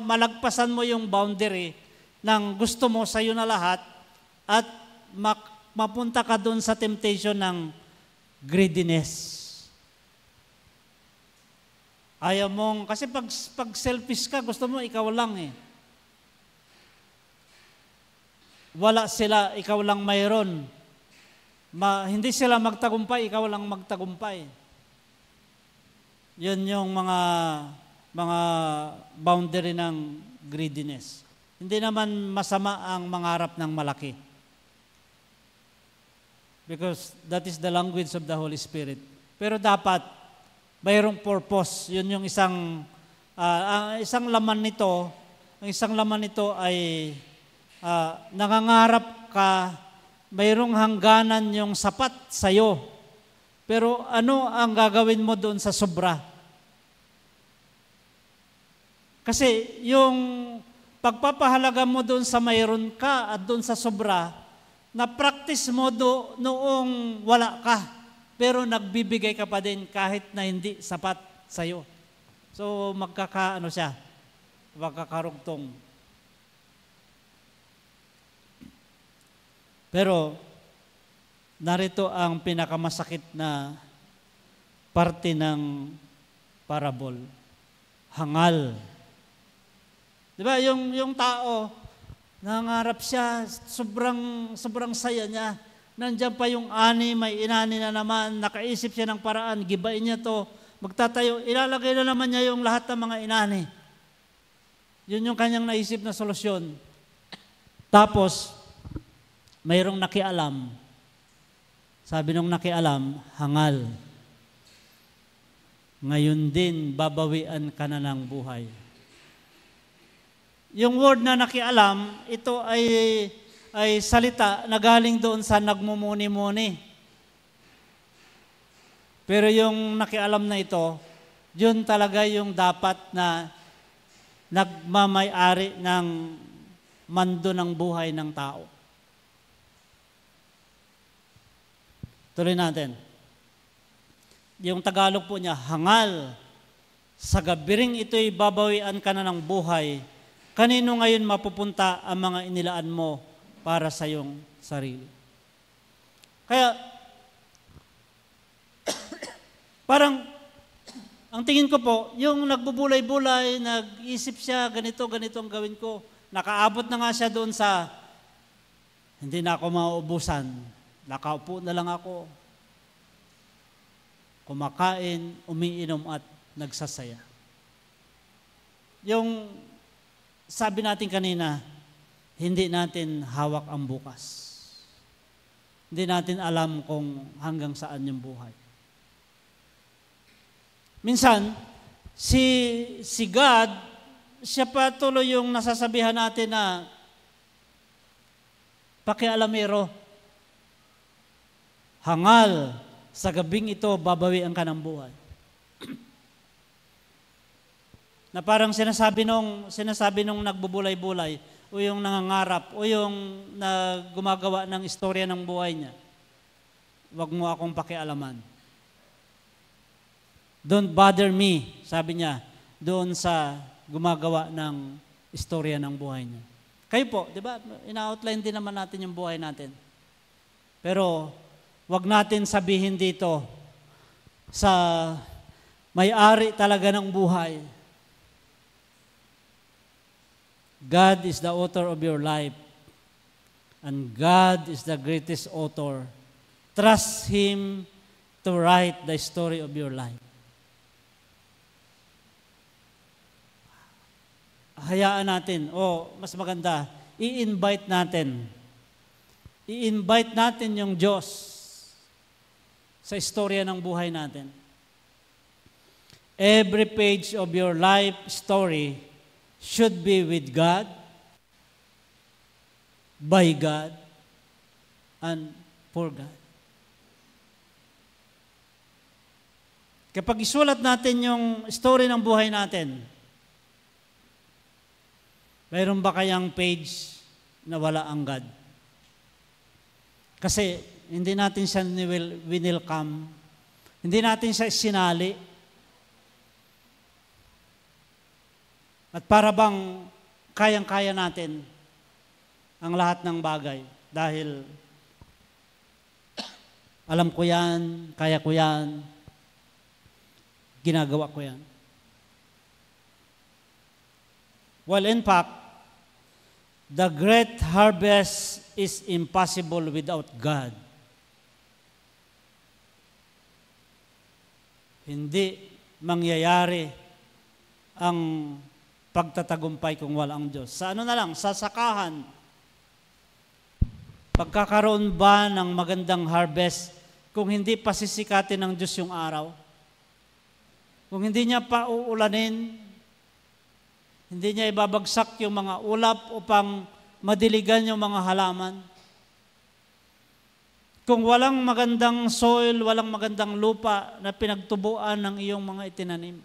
malagpasan mo yung boundary ng gusto mo sa'yo na lahat at mapunta ka doon sa temptation ng greediness. Ayaw mong, kasi pag selfish ka, gusto mo ikaw lang eh. Wala sila, ikaw lang mayroon. Hindi sila magtagumpay, ikaw lang magtagumpay. Yun yung mga boundary ng greediness. Hindi naman masama ang mangarap ng malaki. Because that is the language of the Holy Spirit. Pero dapat, mayroong purpose. Yun yung isang laman nito. Ang isang laman nito ay nangangarap ka, mayroong hangganan yung sapat sa'yo. Pero ano ang gagawin mo doon sa sobra? Kasi yung pagpapahalaga mo doon sa mayroon ka at doon sa sobra, na-practice mo noong wala ka, pero nagbibigay ka pa din kahit na hindi sapat sa'yo. So magkakarugtong. Pero narito ang pinakamasakit na parte ng parable. Hangal. Di ba, yung tao, nangangarap siya, sobrang saya niya. Nandiyan pa yung ani, may inani na naman, nakaisip siya ng paraan, gibain niya to, magtatayo, ilalagay na naman niya yung lahat ng mga inani. Yun yung kanyang naisip na solusyon. Tapos, mayroong nakialam. Sabi nung nakialam, hangal. Ngayon din, babawian ka na ng buhay. Yung word na nakialam, ito ay salita na galing doon sa nagmumuni-muni. Pero yung nakialam na ito, yun talaga yung dapat na nagmamay-ari ng mando ng buhay ng tao. Tuloy natin. Yung Tagalog po niya, hangal. Sa gabiring ito'y babawian ka na ng buhay. Kanino ngayon mapupunta ang mga inilaan mo para sa iyong sarili? Kaya, parang, ang tingin ko po, yung nagbubulay-bulay, nag-isip siya, ganito ang gawin ko. Nakaabot na nga siya doon sa, hindi na ako mauubusan. Nakaupo na lang ako. Kumakain, umiinom at nagsasaya. Yung sabi natin kanina, hindi natin hawak ang bukas. Hindi natin alam kung hanggang saan yung buhay. Minsan, si God, siya pa tuloy yung nasasabihan natin na pakialamero, hangal, sa gabing ito, babawian ka ng buhay. Na parang sinasabi nung nagbubulay-bulay, o yung nangangarap, o yung gumagawa ng istorya ng buhay niya, wag mo akong pakialaman. Don't bother me, sabi niya, doon sa gumagawa ng istorya ng buhay niya. Kayo po, di ba, ina-outline din naman natin yung buhay natin. Pero, wag natin sabihin dito sa may-ari talaga ng buhay, God is the author of your life and God is the greatest author. Trust Him to write the story of your life. Hayaan natin, mas maganda, i-invite natin yung Diyos sa istorya ng buhay natin. Every page of your life story should be with God, by God, and for God. Kapag isulat natin yung story ng buhay natin, mayroon ba kayang page na wala ang God? Kasi hindi natin siya winelcome, hindi natin siya sinali. At para bang kayang-kaya natin ang lahat ng bagay dahil alam ko yan, kaya ko yan, ginagawa ko yan. Well, in fact, the great harvest is impossible without God. Hindi mangyayari ang pagtatagumpay kung walang Diyos? Sa ano na lang, sa sakahan, pagkakaroon ba ng magandang harvest kung hindi pasisikatin ng Diyos yung araw? Kung hindi niya pa uulanin, hindi niya ibabagsak yung mga ulap upang madiligan yung mga halaman. Kung walang magandang soil, walang magandang lupa na pinagtubuan ng iyong mga itinanim.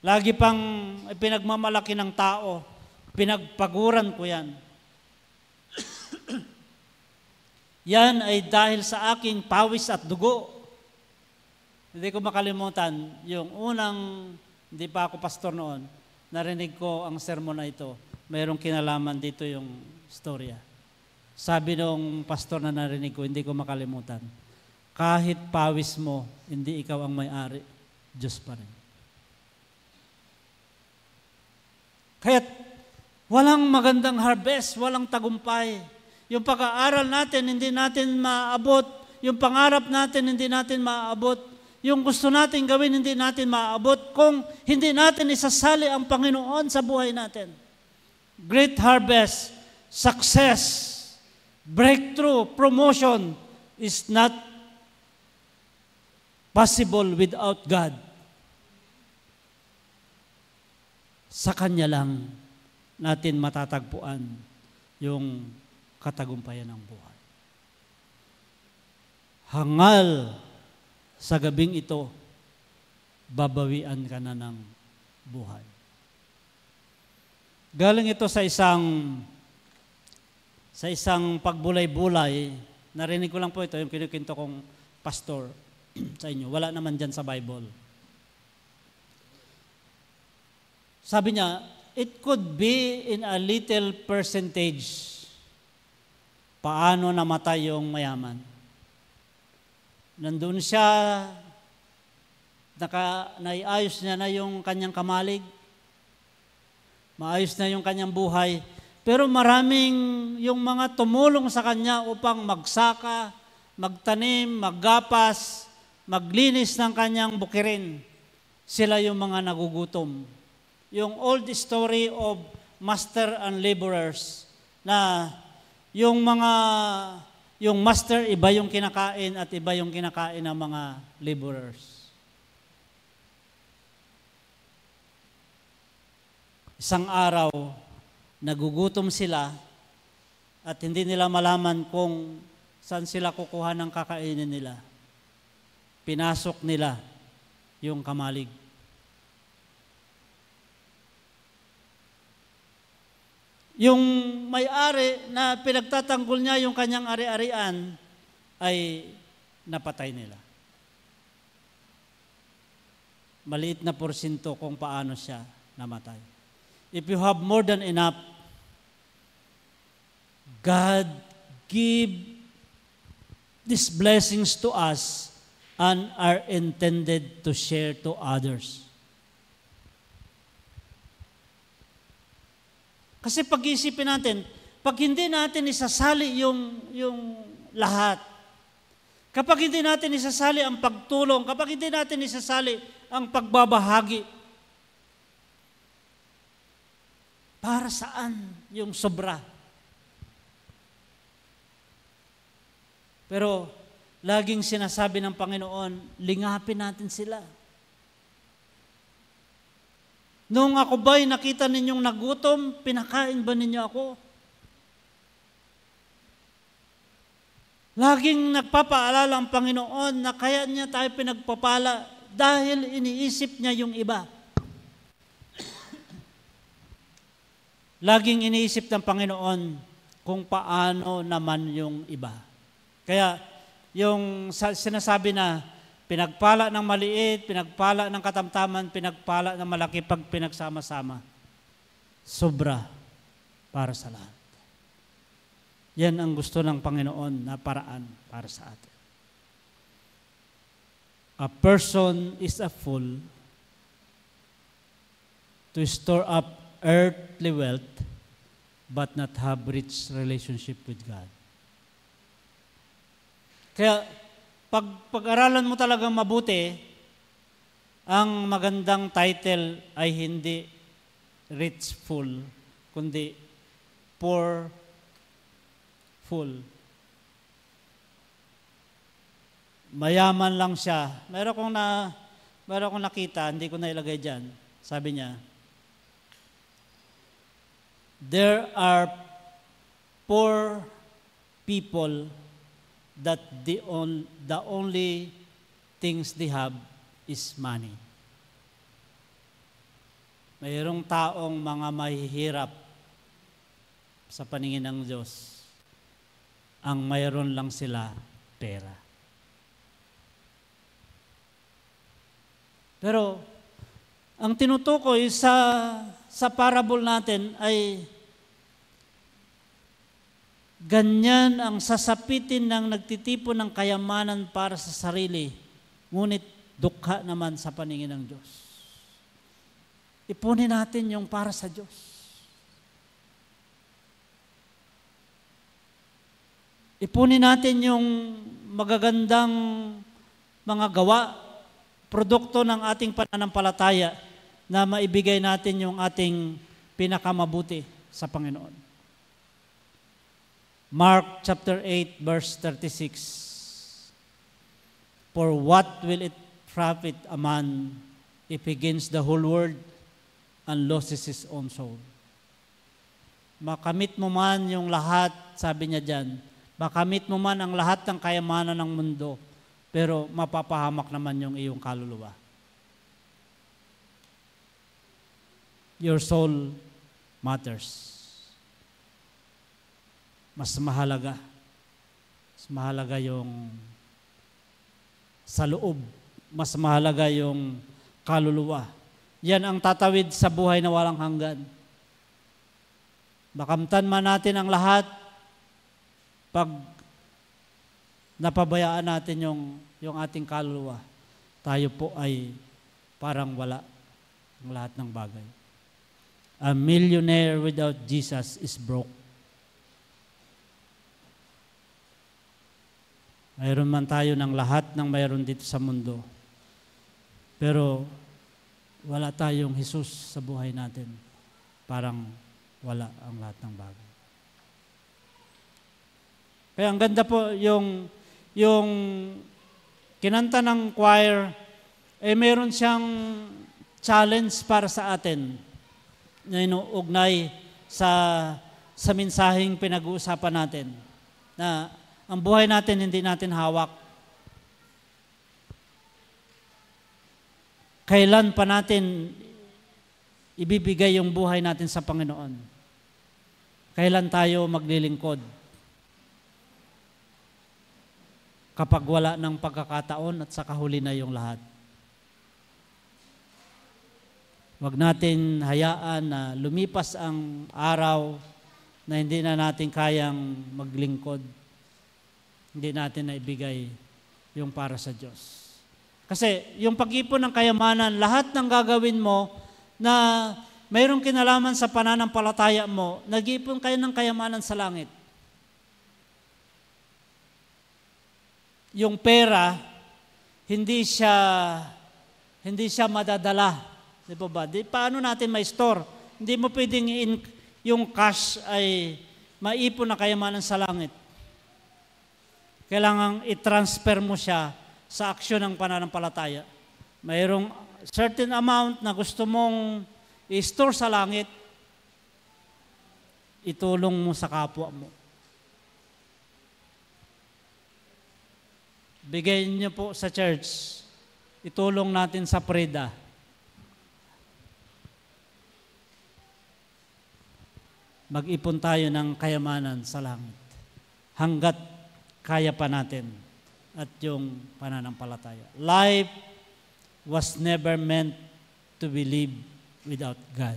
Lagi pang pinagmamalaki ng tao, pinagpaguran ko yan. Yan ay dahil sa aking pawis at dugo. Hindi ko makalimutan, yung unang, hindi pa ako pastor noon, narinig ko ang sermon na ito. Mayroong kinalaman dito yung storya. Sabi nung pastor na narinig ko, hindi ko makalimutan, kahit pawis mo, hindi ikaw ang may-ari, Diyos pa rin. Kaya't walang magandang harvest, walang tagumpay. Yung pag-aaral natin, hindi natin maabot. Yung pangarap natin, hindi natin maabot. Yung gusto natin gawin, hindi natin maabot kung hindi natin isasali ang Panginoon sa buhay natin. Great harvest, success, breakthrough, promotion is not possible without God. Sa Kanya lang natin matatagpuan yung katagumpayan ng buhay. Hangal sa gabing ito, babawian ka na ng buhay. Galing ito sa isang pagbulay-bulay. Narinig ko lang po ito, yung kinukwento kong pastor sa inyo. Wala naman dyan sa Bible. Sabi niya, it could be in a little percentage paano namatay yung mayaman. Nandun siya, naiayos niya na yung kanyang kamalig, maayos na yung kanyang buhay, pero maraming yung mga tumulong sa kanya upang magsaka, magtanim, maggapas, maglinis ng kanyang bukirin. Sila yung mga nagugutom. Yung old story of master and laborers, na yung master, iba yung kinakain at iba yung kinakain ng mga laborers. Isang araw, nagugutom sila at hindi nila malaman kung saan sila kukuha ng kakainin nila. Pinasok nila yung kamalig. Yung may-ari na pinagtatanggol niya yung kanyang ari-arian ay napatay nila. Maliit na porsyento kung paano siya namatay. If you have more than enough, God give these blessings to us and are intended to share to others. Kasi pag-iisipin natin, pag hindi natin isasali yung lahat, kapag hindi natin isasali ang pagtulong, kapag hindi natin isasali ang pagbabahagi, para saan yung sobra? Pero laging sinasabi ng Panginoon, lingapin natin sila. Nung ako ba'y nakita ninyong nagutom, pinakain ba ninyo ako? Laging nagpapaalala ang Panginoon na kaya niya tayo pinagpapala dahil iniisip niya yung iba. Laging iniisip ng Panginoon kung paano naman yung iba. Kaya yung sinasabi na pinagpala ng maliit, pinagpala ng katamtaman, pinagpala ng malaki pag pinagsama-sama. Sobra para sa lahat. Yan ang gusto ng Panginoon na paraan para sa atin. A person is a fool to store up earthly wealth but not have rich relationship with God. Kaya pag-aralan mo talagang mabuti, Ang magandang title ay hindi richful, kundi poorful. Mayaman lang siya. Meron kong nakita, hindi ko na ilagay dyan. Sabi niya, there are poor people that the only things they have is money. Mayroong taong mga mahihirap sa paningin ng Diyos. Ang mayroon lang sila pera. Pero ang tinutukoy sa parable natin ay ganyan ang sasapitin ng nagtitipon ng kayamanan para sa sarili, ngunit dukha naman sa paningin ng Diyos. Ipunin natin yung para sa Diyos. Ipunin natin yung magagandang mga gawa, produkto ng ating pananampalataya na maibigay natin yung ating pinakamabuti sa Panginoon. Mark chapter 8 verse 36. For what will it profit a man if he gains the whole world and loses his own soul? Makamit mo man yung lahat, sabi niya dyan, makamit mo man ang lahat ng kayamanan ng mundo, pero mapapahamak naman yung iyong kaluluwa. Your soul matters. Mas mahalaga yung sa loob, mas mahalaga yung kaluluwa. Yan ang tatawid sa buhay na walang hanggan. Makamtan man natin ang lahat, pag napabayaan natin yung ating kaluluwa, tayo po ay parang wala ang lahat ng bagay. A millionaire without Jesus is broke. Mayroon man tayo ng lahat ng mayroon dito sa mundo, pero wala tayong Jesus sa buhay natin, parang wala ang lahat ng bagay. Kaya ang ganda po yung kinanta ng choir, mayroon siyang challenge para sa atin na inuugnay sa mensaheng pinag-uusapan natin, na ang buhay natin hindi natin hawak. Kailan pa natin ibibigay yung buhay natin sa Panginoon? Kailan tayo maglilingkod? Kapag wala ng pagkakataon at sa kahuli na yung lahat. Huwag natin hayaan na lumipas ang araw na hindi na natin kayang maglingkod. Hindi natin na ibigay yung para sa Diyos. Kasi yung pag-ipon ng kayamanan, lahat ng gagawin mo na mayroong kinalaman sa pananampalataya mo, nag-ipon kayo ng kayamanan sa langit. Yung pera, hindi siya madadala. Di ba? Paano natin ma-store? Hindi mo pwedeng yung cash ay maipon na kayamanan sa langit. Kailangang i-transfer mo siya sa aksyon ng pananampalataya. Mayroong certain amount na gusto mong i-store sa langit, itulong mo sa kapwa mo. Bigay niyo po sa church, itulong natin sa Preda. Mag-ipon tayo ng kayamanan sa langit. Hanggat kaya pa natin at yung pananampalataya. Life was never meant to be lived without God.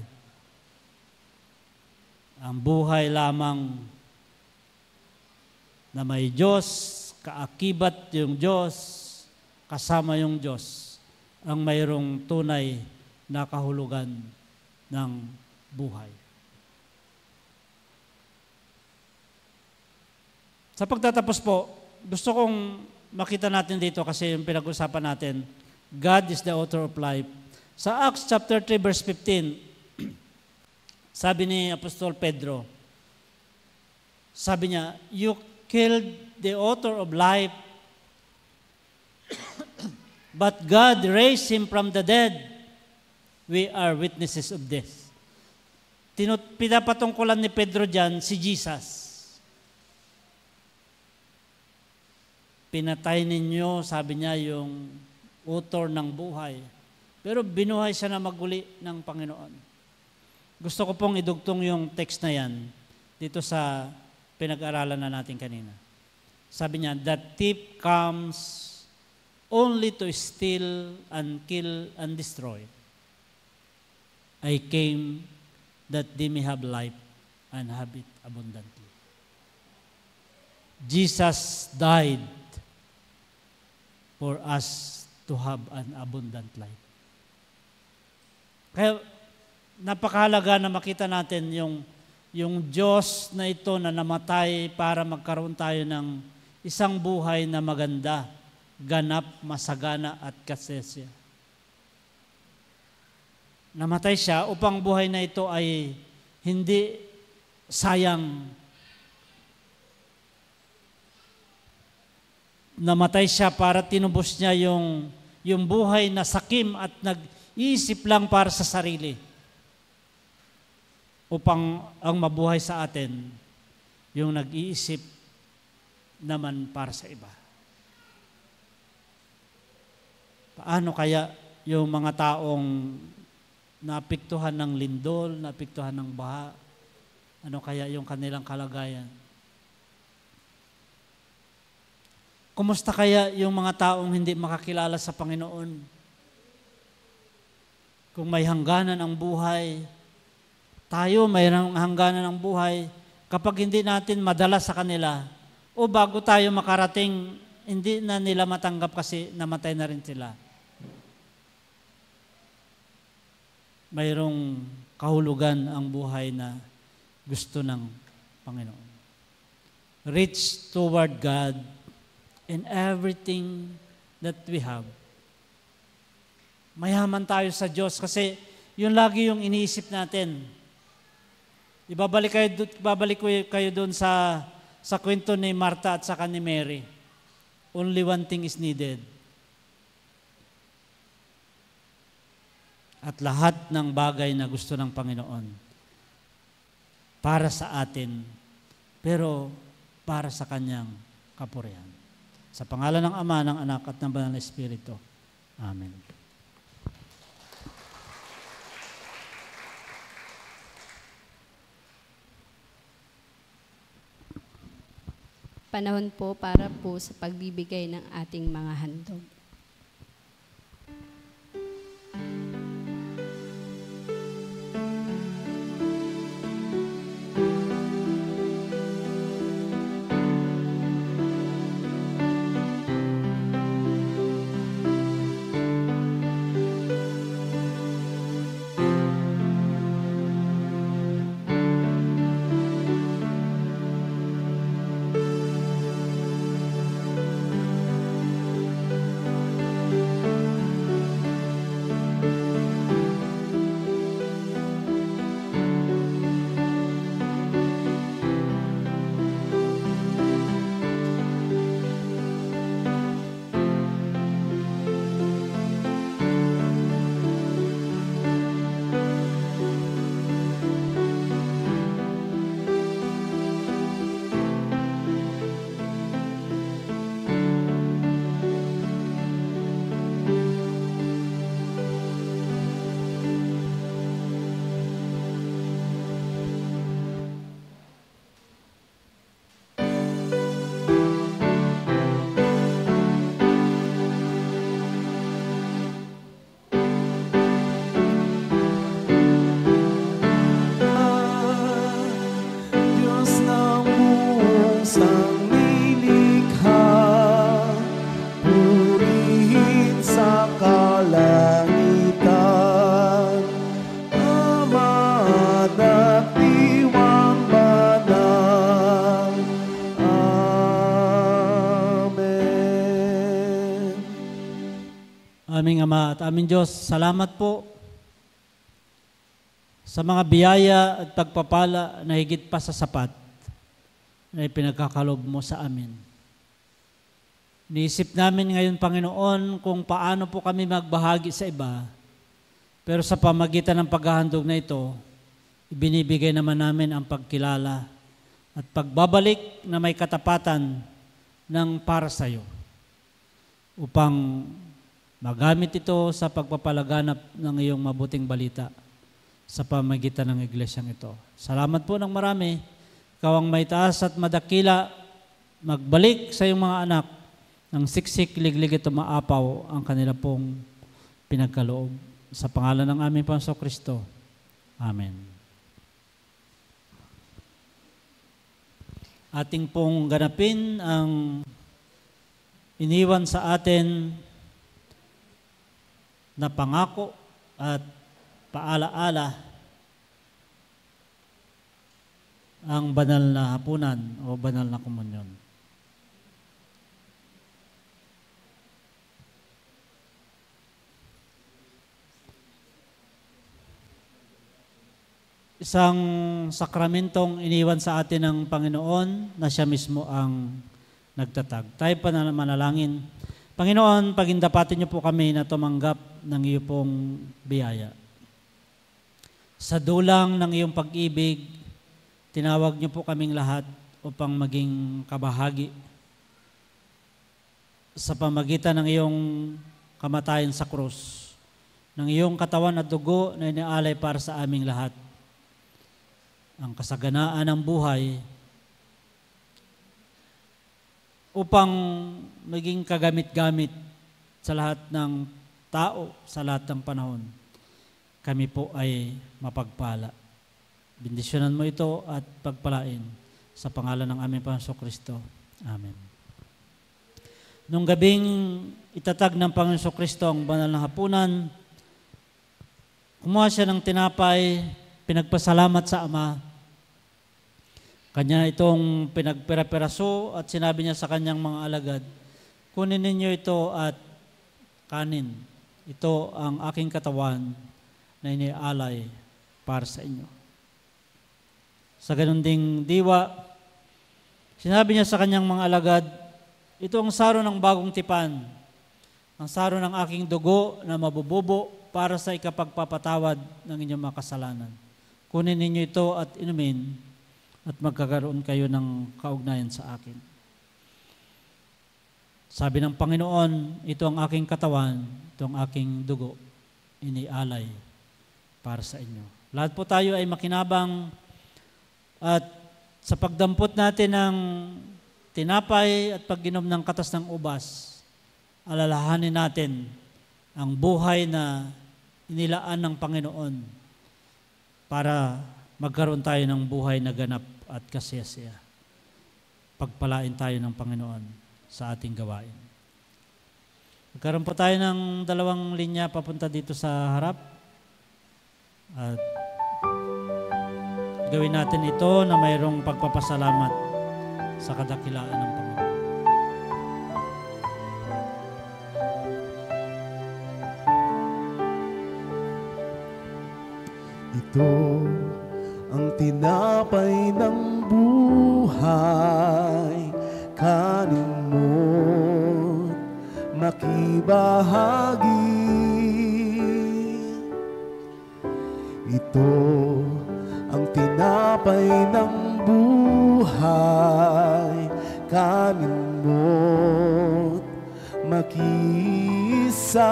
Ang buhay lamang na may Diyos, kaakibat yung Diyos, kasama yung Diyos, ang mayroong tunay na kahulugan ng buhay. Sa pagtatapos po, gusto kong makita natin dito kasi yung pinag-usapan natin God is the author of life. Sa Acts chapter 3 verse 15, sabi ni Apostol Pedro, sabi niya, you killed the author of life, but God raised him from the dead. We are witnesses of this. Pinapatungkulan ni Pedro dyan si Jesus. Pinatay ninyo, sabi niya, yung author ng buhay. Pero binuhay siya na maguli ng Panginoon. Gusto ko pong idugtong yung text na yan dito sa pinag-aralan na natin kanina. Sabi niya, the thief comes only to steal and kill and destroy. I came that they may have life and have it abundantly. Jesus died for us to have an abundant life. Kaya napakahalaga na makita natin yung Diyos na ito na namatay para magkaroon tayo ng isang buhay na maganda, ganap, masagana at kasesya. Namatay siya upang buhay na ito ay hindi sayang. Namatay siya para tinubos niya yung buhay na sakim at nag-iisip lang para sa sarili. Upang ang mabuhay sa atin, yung nag-iisip naman para sa iba. Paano kaya yung mga taong naapektuhan ng lindol, naapektuhan ng baha, ano kaya yung kanilang kalagayan? Kumusta kaya yung mga taong hindi makakilala sa Panginoon? Kung may hangganan ang buhay, tayo may hangganan ng buhay, kapag hindi natin madala sa kanila, o bago tayo makarating, hindi na nila matanggap kasi namatay na rin sila. Mayroong kahulugan ang buhay na gusto ng Panginoon. Reach toward God in everything that we have. Mayaman tayo sa Diyos kasi yun lagi yung iniisip natin. Ibabalik kayo doon sa kwento ni Martha at saka ni Mary. Only one thing is needed. At lahat ng bagay na gusto ng Panginoon para sa atin, pero para sa Kanyang kapurihan. Sa pangalan ng Ama, ng Anak, at ng Banal na Espiritu. Amen. Panahon po para po sa pagbibigay ng ating mga handog. Aming Ama at aming Diyos, salamat po sa mga biyaya at pagpapala na higit pa sa sapat na ipinagkakalob mo sa amin. Niisip namin ngayon, Panginoon, kung paano po kami magbahagi sa iba, pero sa pamagitan ng paghahandog na ito, ibinibigay naman namin ang pagkilala at pagbabalik na may katapatan ng para sa iyo upang magamit ito sa pagpapalaganap ng iyong mabuting balita sa pamagitan ng iglesyang ito. Salamat po ng marami. Ikaw ang may taas at madakila, magbalik sa iyong mga anak ng siksik, liglig at maapaw ang kanila pong pinagkaloob. Sa pangalan ng aming Panginoong Kristo. Amen. Ating pong ganapin ang iniwan sa atin na pangako at paalaala ang banal na hapunan o banal na komunyon. Isang sakramentong iniwan sa atin ng Panginoon na siya mismo ang nagtatag. Tayo pa na manalangin. Panginoon, pagindapatin niyo po kami na tumanggap ng iyo pong biyaya. Sa dulang ng iyong pag-ibig, tinawag niyo po kaming lahat upang maging kabahagi sa pamagitan ng iyong kamatayan sa krus, ng iyong katawan at dugo na inaalay para sa aming lahat. Ang kasaganaan ng buhay upang maging kagamit-gamit sa lahat ng tao, sa lahat ng panahon. Kami po ay mapagpala. Bendisyonan mo ito at pagpalain sa pangalan ng aming Panginoong Kristo. Amen. Nung gabing itatag ng Panginoong Kristo ang banal na hapunan, kumuha siya ng tinapay, pinagpasalamat sa Ama. Kanya itong pinagpera-peraso at sinabi niya sa kanyang mga alagad, kunin ninyo ito at kanin. Ito ang aking katawan na inialay para sa inyo. Sa ganun ding diwa, sinabi niya sa kanyang mga alagad, ito ang saro ng bagong tipan, ang saro ng aking dugo na mabububo para sa ikapagpapatawad ng inyong mga kasalanan. Kunin ninyo ito at inumin at magkakaroon kayo ng kaugnayan sa akin. Sabi ng Panginoon, ito ang aking katawan, ito ang aking dugo, inialay para sa inyo. Lahat po tayo ay makinabang at sa pagdampot natin ng tinapay at pagginom ng katas ng ubas, alalahanin natin ang buhay na inilaan ng Panginoon para magkaroon tayo ng buhay na ganap at kasiyasiya. Pagpalain tayo ng Panginoon sa ating gawain. Magkaroon po tayo ng 2 linya papunta dito sa harap. At gawin natin ito na mayroong pagpapasalamat sa kadakilaan ng Panginoon. Ito ang tinapay ng buhay, kanin mo't makibahagi. Ito ang tinapay ng buhay, kanin mo't makisa.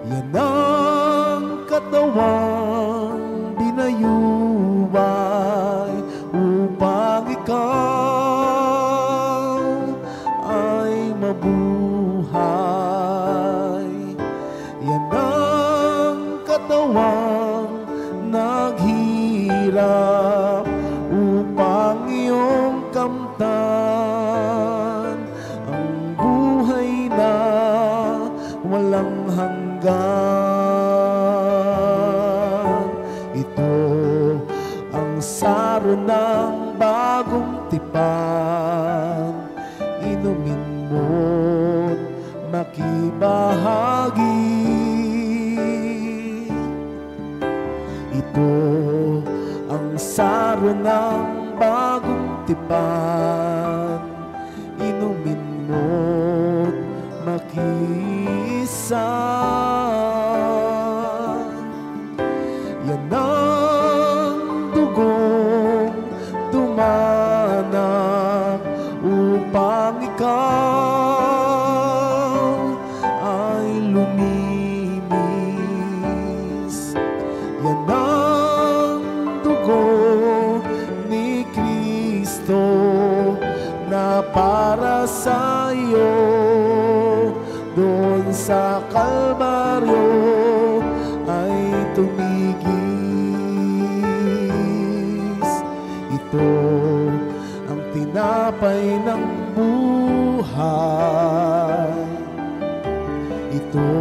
Yan ang katawang binayubay upang ikaw ay mabuhay. Yan ang katawang naghirap upang iyong kamtan ang buhay na walang hanggan. Ito ang saro ng bagong tipan, inumin mo ibahagi. Ito ang saro ng bagong tipan, inumin mo't makisa. Yan ang dugong dumanak upang ikaw ay luminis. Yan ang dugo ni Kristo na para sa iyo doon sa Kalbaryo ay tumigis. Ito ang tinapay ng buhay. Ito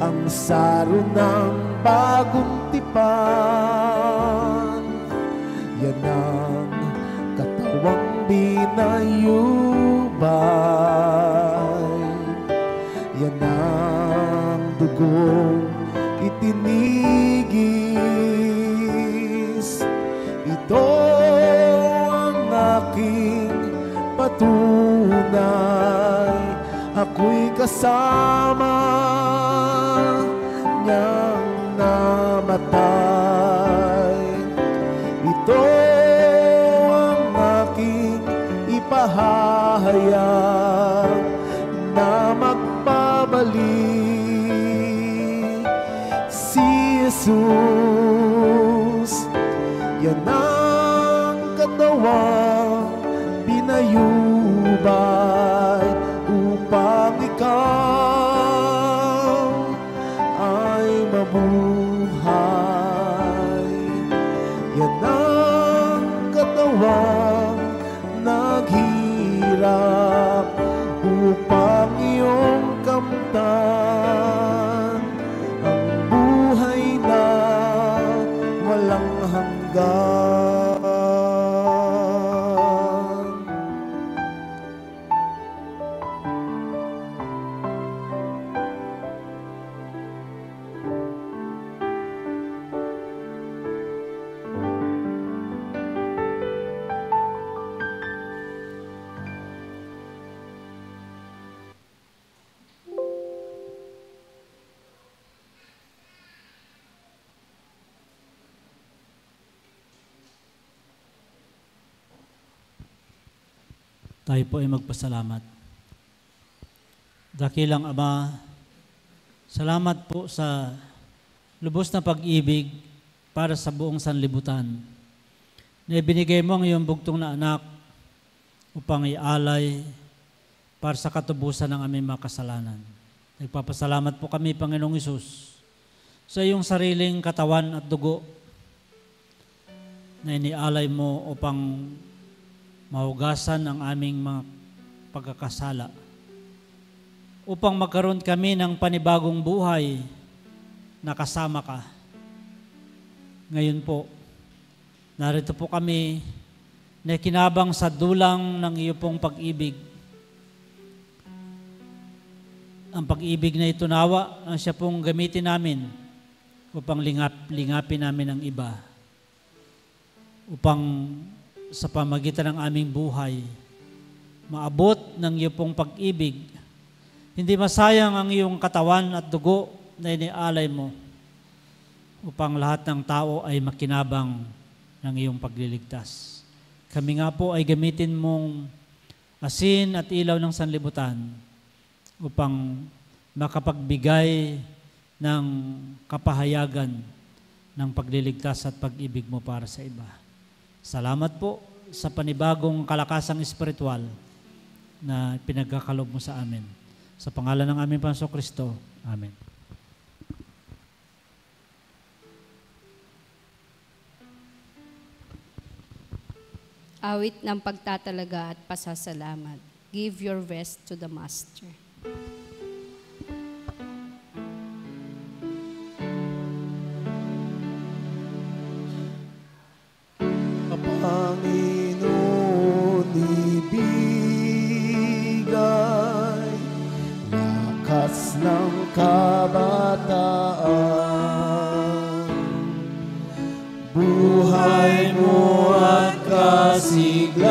ang saro ng bagong tipan. Yan ang katawang binayubay. Yan ang dugong itinigis. Ito ang aking patunay. Ako'y kasama niyang namatay. Ito ang aking ipahahayag na magbabalik si Jesus. Yan ang katawang binayubay upang ikaw ay mabuhay. Yan ang katawang naghirap upang iyong kamtan ang buhay na walang hanggan. Tayo po ay magpasalamat. Dakilang Ama, salamat po sa lubos na pag-ibig para sa buong sanlibutan na ibinigay mo ang iyong bugtong na anak upang ialay para sa katubusan ng aming mga kasalanan. Nagpapasalamat po kami, Panginoong Hesus, sa iyong sariling katawan at dugo na inialay mo upang mahugasan ang aming mga pagkakasala, upang magkaroon kami ng panibagong buhay na kasama ka. Ngayon po, narito po kami na kinabang sa dulang ng iyo pong pag-ibig. Ang pag-ibig na ito nawa ang siya pong gamitin namin upang lingapin namin ang iba, upang sa pamagitan ng aming buhay, maabot ng iyong pong pag-ibig. Hindi masayang ang iyong katawan at dugo na inialay mo upang lahat ng tao ay makinabang ng iyong pagliligtas. Kami nga po ay gamitin mong asin at ilaw ng sanlibutan upang makapagbigay ng kapahayagan ng pagliligtas at pag-ibig mo para sa iba. Salamat po sa panibagong kalakasang espiritual na pinagkakalob mo sa amin. Sa pangalan ng aming Panginoong Kristo. Amen. Awit ng pagtatalaga at pasasalamat. Give your best to the Master. Panginoon ibigay na lakas ng kabataan. Buhay mo at kasiglahan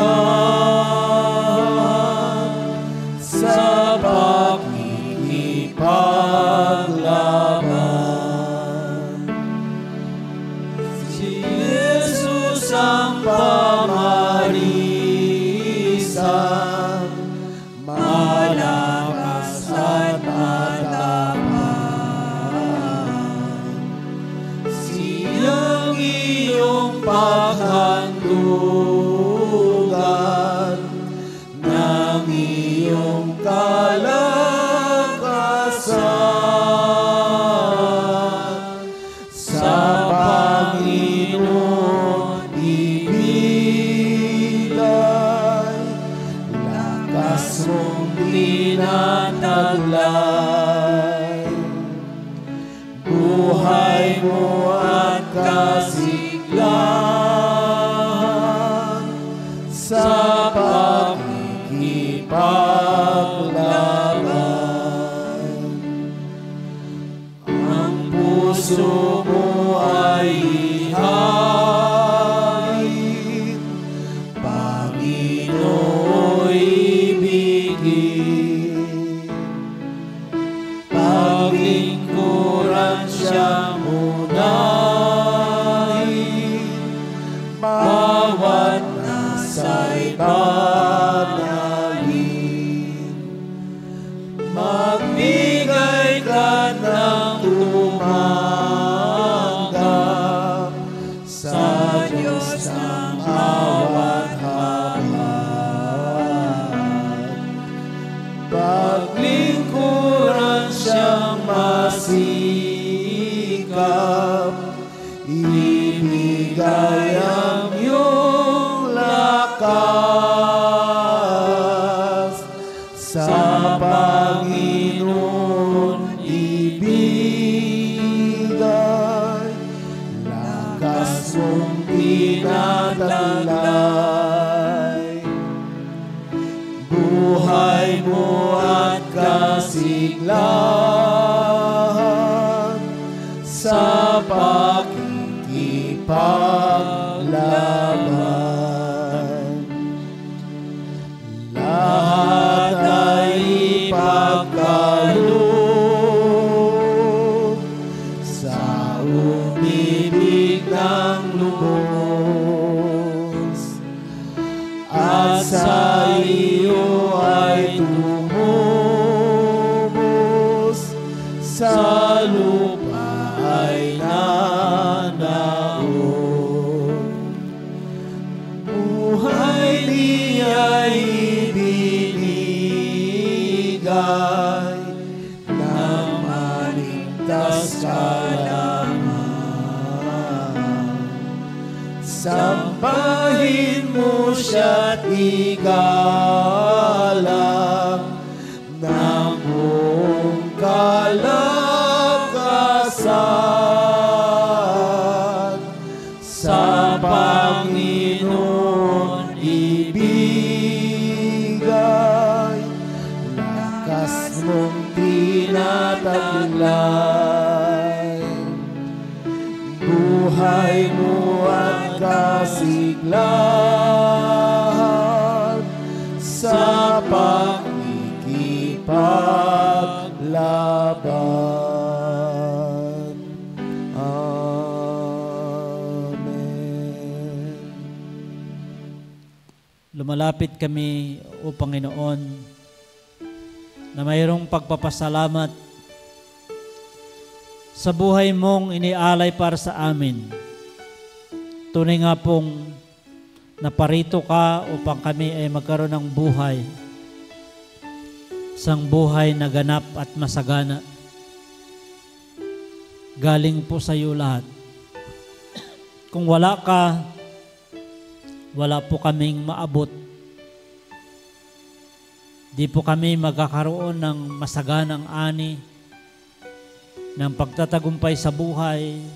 sa pakikipaglaban. Si Jesus ang pamarisan, malakas at matapan. Siyang iyong paghandugan ng iyong kalakasan. Sa Panginoon ibigay, lakas mong tinataglay. Buhay mo at kasiglahan sa pakikipaglaban. Ang puso mo ay ihain, Panginoon ibigin. Paglingkuran siya munahin, bawat nasa'y banalin. Magbigay ka ng tumanggap sa Diyos ng awat habag. Paglingkuran siyang masikap, ibigay ang iyong lakas. Sa Panginoon ibigay, lakas mong tinataglay. Buhay mo at kasiglahan sa pakikipaglaban. Lahat ay ipagkaloob sa umibig ng lubos, at sa iyo ay tumubos, sa lupa ay nanaon. Buhay niya'y ibinigay nang maligtas ka lamang. Sambahin mo siya't igalang ng buong kalakasan. Sa Panginoon ibigay, lakas mong tinataglay. Buhay mo at kasiglahan sa pakikipaglaban. Amen. Lumalapit kami, O Panginoon, na mayroong pagpapasalamat sa buhay mong inialay para sa amin. Tunay nga pong naparito ka upang kami ay magkaroon ng buhay, isang buhay na ganap at masagana. Galing po sa iyo lahat. Kung wala ka, wala po kaming maabot. Di po kami magkakaroon ng masaganang ani, ng pagtatagumpay sa buhay,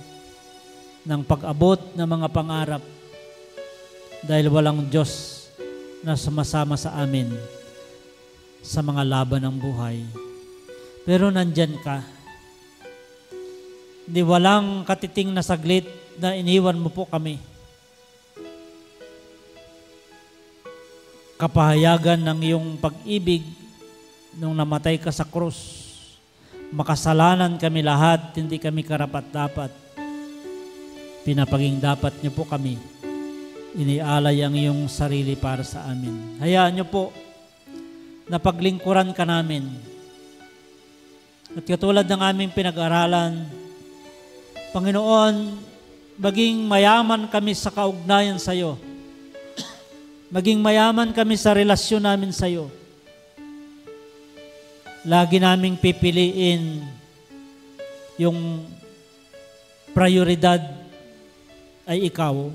ng pag-abot ng mga pangarap, dahil walang Diyos na sumasama sa amin sa mga laban ng buhay. Pero nandyan ka. Hindi walang katiting na saglit na iniwan mo po kami. Kapahayagan ng iyong pag-ibig nung namatay ka sa krus. Makasalanan kami lahat, hindi kami karapat-dapat. Pinapaging dapat niyo po kami. Inialay ang iyong sarili para sa amin. Hayaan niyo po na paglingkuran ka namin. At katulad ng aming pinag-aralan, Panginoon, maging mayaman kami sa kaugnayan sa iyo. Maging mayaman kami sa relasyon namin sa iyo. Lagi naming pipiliin yung prioridad ay ikaw.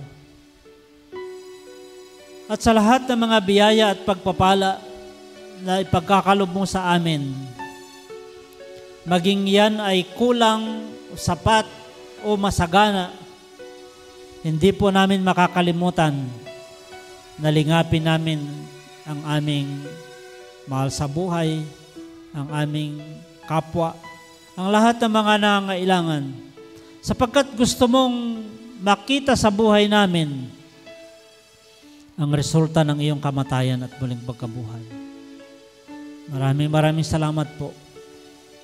At sa lahat ng mga biyaya at pagpapala na ipagkakalob mo sa amin, maging yan ay kulang, sapat, o masagana, hindi po namin makakalimutan na lingapin namin ang aming mahal sa buhay, ang aming kapwa, ang lahat ng mga nangangailangan. Sapagkat gusto mong makita sa buhay namin ang resulta ng iyong kamatayan at muling pagkabuhay. Maraming salamat po.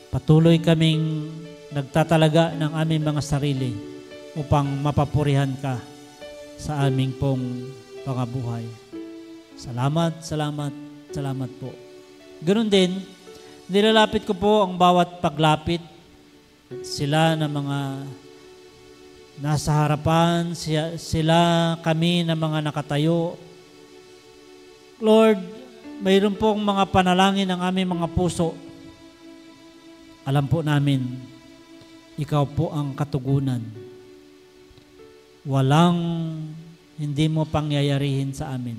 Patuloy kaming nagtatalaga ng aming mga sarili upang mapapurihan ka sa aming pong pangabuhay. Salamat po. Ganun din, nilalapit ko po ang bawat paglapit. Sila na mga nasa harapan, sila kami na mga nakatayo. Lord, mayroon pong mga panalangin ng aming mga puso. Alam po namin, ikaw po ang katugunan. Walang hindi mo pangyayarihin sa amin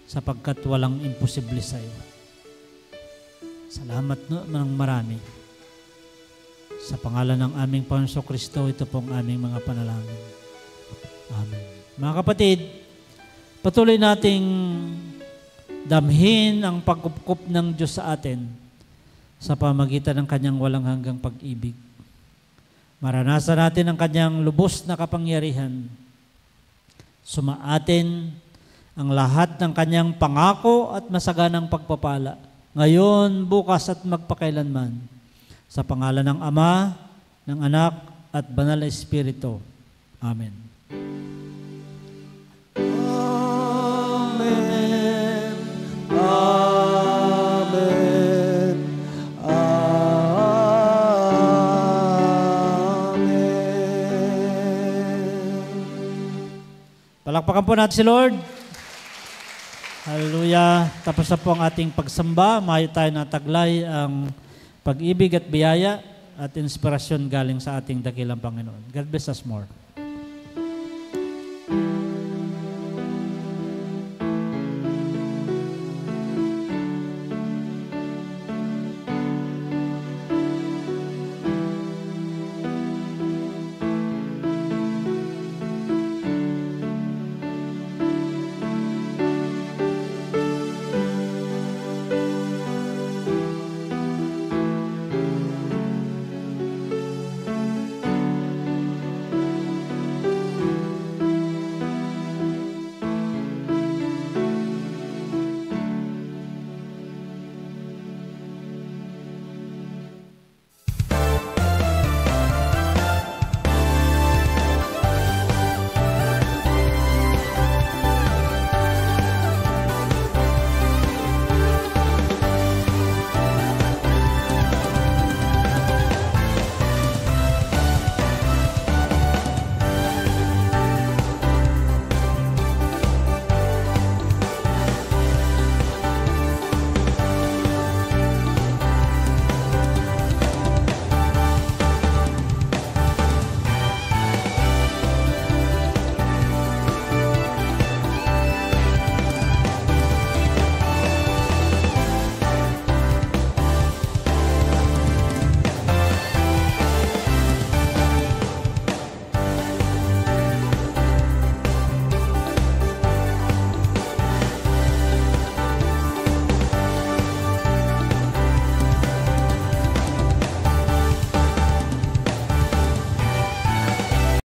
sapagkat walang imposible sa iyo. Salamat ng marami. Sa pangalan ng aming Panginoon Kristo, ito pong aming mga panalangin. Amen. Mga kapatid, patuloy nating damhin ang pagkupkup ng Diyos sa atin sa pamagitan ng Kanyang walang hanggang pag-ibig. Maranasan natin ang Kanyang lubos na kapangyarihan. Sumaatin ang lahat ng Kanyang pangako at masaganang pagpapala. Ngayon, bukas at magpakailanman. Sa pangalan ng Ama, ng Anak, at Banal na Espiritu. Amen. Amen. Amen. Palakpakan po natin si Lord. Hallelujah. Tapos na po ang ating pagsamba. Mayo tayo na taglay ang pag-ibig at biyaya at inspirasyon galing sa ating dakilang Panginoon. God bless us more.